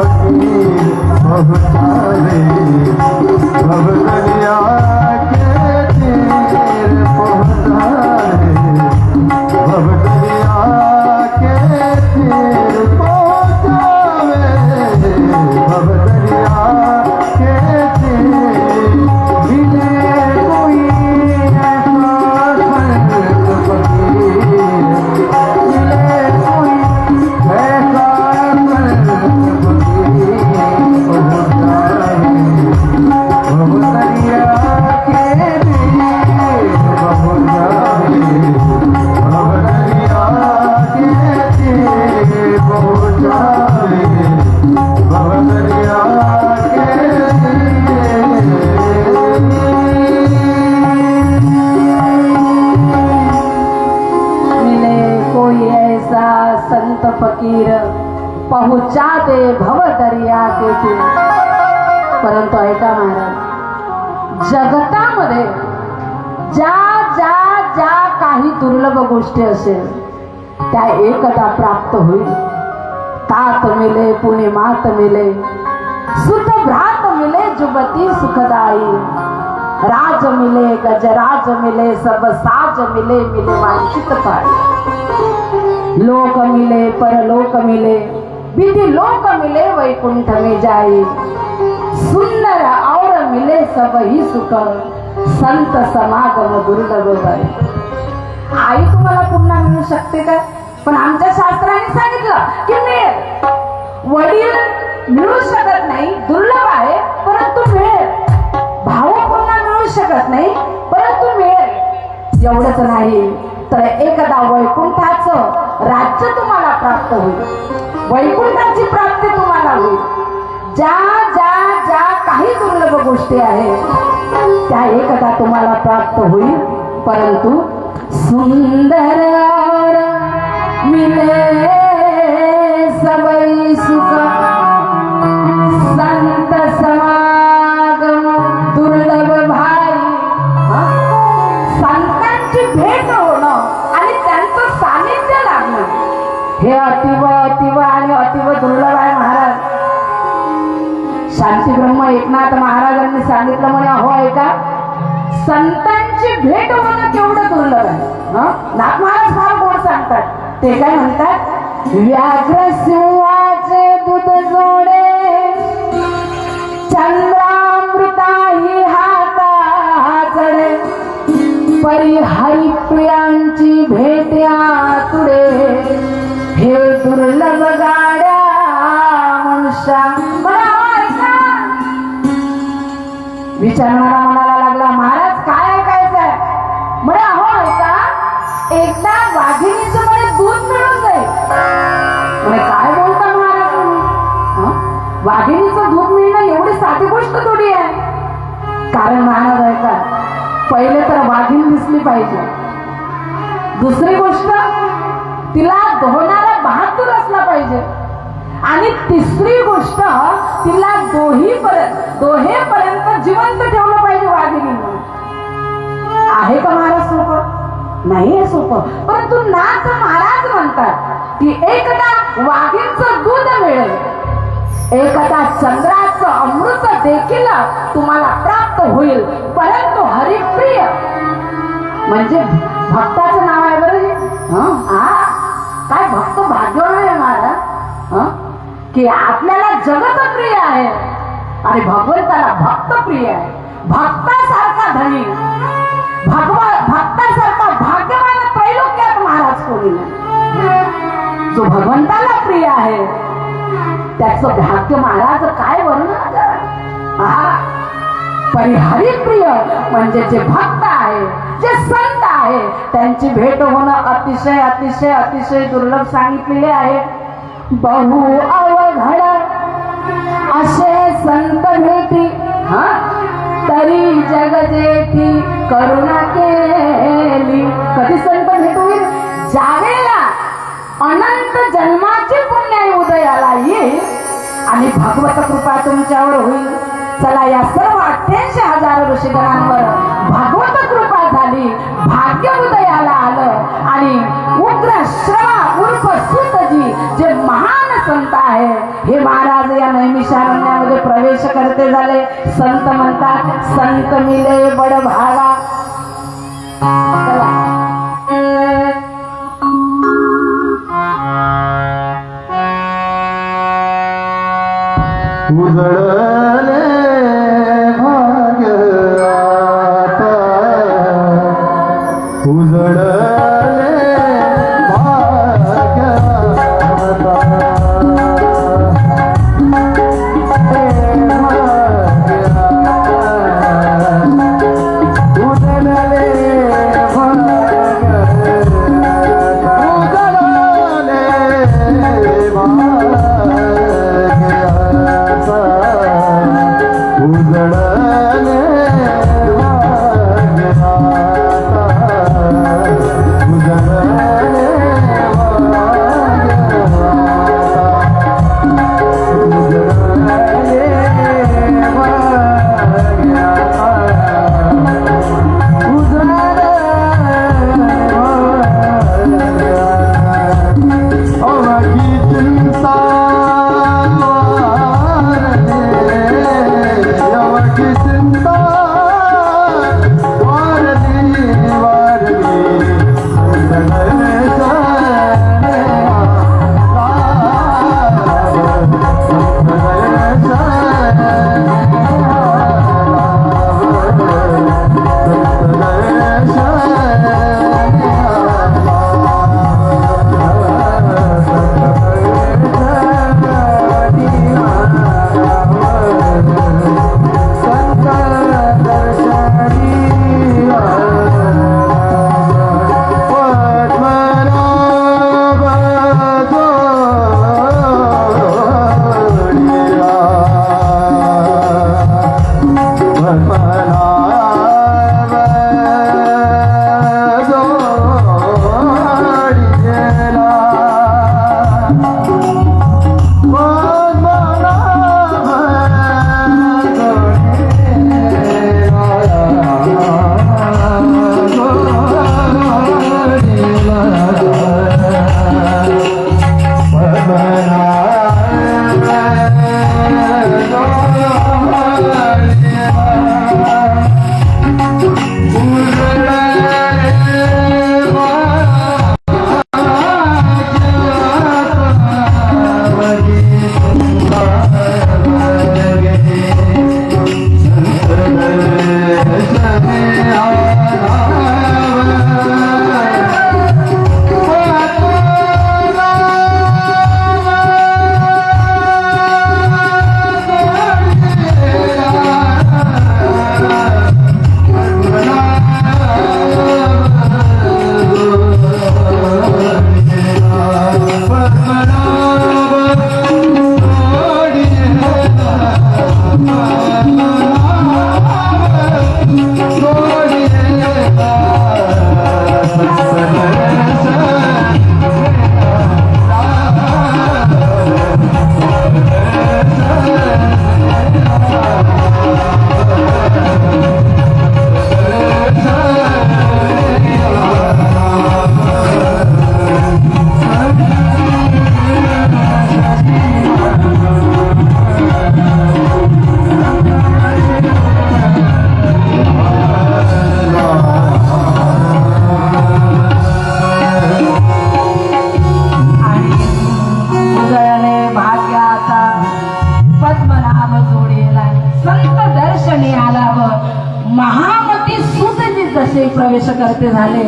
फकीर बहुत सारे भव दरिया के तीर पहुँचावे भव दरिया के तीर पहुँचावे भव दरिया के तीर मिले कोई ऐसा संत फकीर मिले कोई ऐसा संत फकीर पहुँचावे भव दरिया के तीर पहुँचावे भव दरिया के तीर पहुँचावे भव दरिया के मिले कोई ऐसा संत फकीर पहुंचा दे भव दरिया के तीर. परंतु ऐका महाराज, जगतामध्ये ज्या ज्या ज्या काही दुर्लभ गोष्टी असेल त्या एकदा प्राप्त होईल. तात मिले पुणे मात मिले सुत भ्रात मिले जुबती सुखदाई. राज मिले गजराज मिले सब साज मिले मिले वांछित पाई. लोक मिले परलोक मिले विधि लोक मिले वैकुंठ में जाई. सुंदर और मिले सब ही सुख संत समागम दुर्लभ बाई. आई तुम्हाला पुन्हा मिळू शकते का? पण आमच्या शास्त्राने सांगितलं की मिळेल. वडील मिळू शकत नाही, दुर्लभ आहे, परंतु मिळेल. भाऊ पुन्हा मिळू शकत नाही, परंतु मिळेल. एवढंच नाही तर एकदा वैकुंठाचं राज्य तुम्हाला प्राप्त होईल. वैकुंठाची प्राप्ती तुम्हाला होईल. ज्या ज्या ज्या काही दुर्लभ गोष्टी आहेत त्या एकदा तुम्हाला प्राप्त होईल. परंतु सुंदर और मिले सबई सुख संत समागम दुर्लभ भाई. संतांची भेट होणं आणि त्यांचं सानिध्य लागणं हे अतिव अतिव आणि अतिव दुर्लभ आहे महाराज. शांती ब्रह्म एकनाथ महाराजांनी सांगितलं म्हणे, अहो ऐका, संतांची भेट होणं केवढं दुर्लभ आहे. नाथ महाराज फार गोड सांगतात. ते काय म्हणतात? व्याघ्र सिंहाचे दूध जोडे चंद्रामृताही हाता चढे परी हरिप्रियांची भेट्या तुडे हे दुर्लभ गाड्या मनुष्या. विचारणारा म्हणायला लागला, महाराज काय ऐकायचंय? म्हणे अहो ऐका, एकदा वाघिणीचं म्हणे दूध मिळून जाईल. म्हणे काय बोलता महाराज तुम्ही? वाघिणीचं दूध मिळणं एवढी साधी गोष्ट थोडी आहे. कारण महाराज ऐका, पहिले तर वाघीण दिसली पाहिजे. दुसरी गोष्ट, तिला धोणारा बहादूर असला पाहिजे. आणि तिसरी गोष्ट, तिला दोहेपर्यंत जिवंत ठेवलं पाहिजे वाघिणीने. आहे का महाराज सोपं? नाही आहे सोपं. परंतु नाथ महाराज म्हणतात की एकदा वाघीणचं दूध मिळेल, एकदा चंद्राचं अमृत देखील तुम्हाला प्राप्त होईल. परंतु हरिप्रिय म्हणजे भक्ताचं नाव आहे बरं. काय भक्त भाग्यवान आहे महाराज की आपल्याला जगत प्रिय आहे आणि भगवंताला भक्त प्रिय आहे. भक्तासारखा धनी, भक्तासारखा भाग्यवान त्रैलोक्यात महाराज कोणी नाही. जो भगवंताला प्रिय आहे त्याचं भाग्य महाराज काय वर्णन करा. परिहरिप्रिय म्हणजे जे भक्त आहे, जे संत आहे, त्यांची भेट होणं अतिशय अतिशय अतिशय दुर्लभ सांगितलेले आहे. बहु अवघड असे संत भेटी तरी जग जेठी करुणा केली. कधी संत भेट होईल? ज्यावेळेला अनंत जन्माची पुण्याई उदयाला येईल आणि भगवत कृपा तुमच्यावर होईल. चला, या सर्व 88,000 ऋषीगणांवर भगवत कृपा झाली, भाग्य उदयाला आलं आणि उग्र श्रवा उर्फ सुतजी जे महान संत आहे हे महाराज या नैमिषारण्यामध्ये प्रवेश करते झाले. संत म्हणतात संत मिले बड भागा. चला. उजळले भाग्य आता, उजळले भाग्य आता, उजळले प्रवेश करते झाले.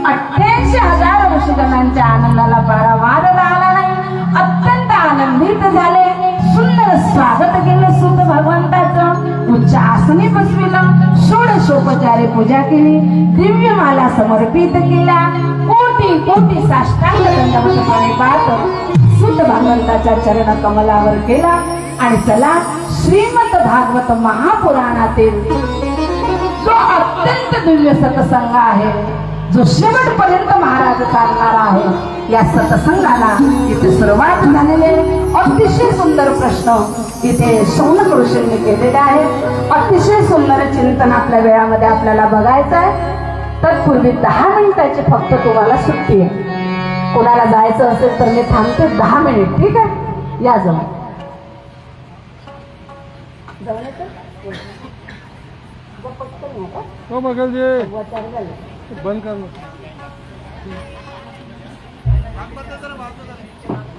88,000 ऋषीगणांच्या आनंदाला पारावार राहिला नाही. अत्यंत आनंदित झाले. सुंदर स्वागत केलं सूत भगवंताचं. उच्च आसनी बसविलं. षोडशोपचारे पूजा केली. दिव्य माला समर्पित केल्या. कोटी कोटी साष्टांग दंडवतपणे पाहत सूत भगवंताच्या चरण कमलावर केला. आणि चला श्रीमद भागवत महापुराणातील जो अत्यंत दिव्य सत्संग आहे, जो शेवटपर्यंत महाराज चालणार आहे, या सत्संगाला इथे सुरुवात झालेले अतिशय सुंदर प्रश्न इथे शौनक ऋषींनी केलेले आहेत. अतिशय सुंदर चिंतन आपल्या वेळामध्ये आपल्याला बघायचं आहे. तत्पूर्वी 10 मिनिटाची फक्त तुम्हाला सुट्टी आहे. कोणाला जायचं असेल तर मी थांबते 10 मिनिट. ठीक आहे, या जाऊ. हो बघल जे बंद कर लो.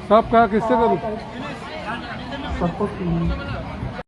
साहब कहा किससे करूँ? सबको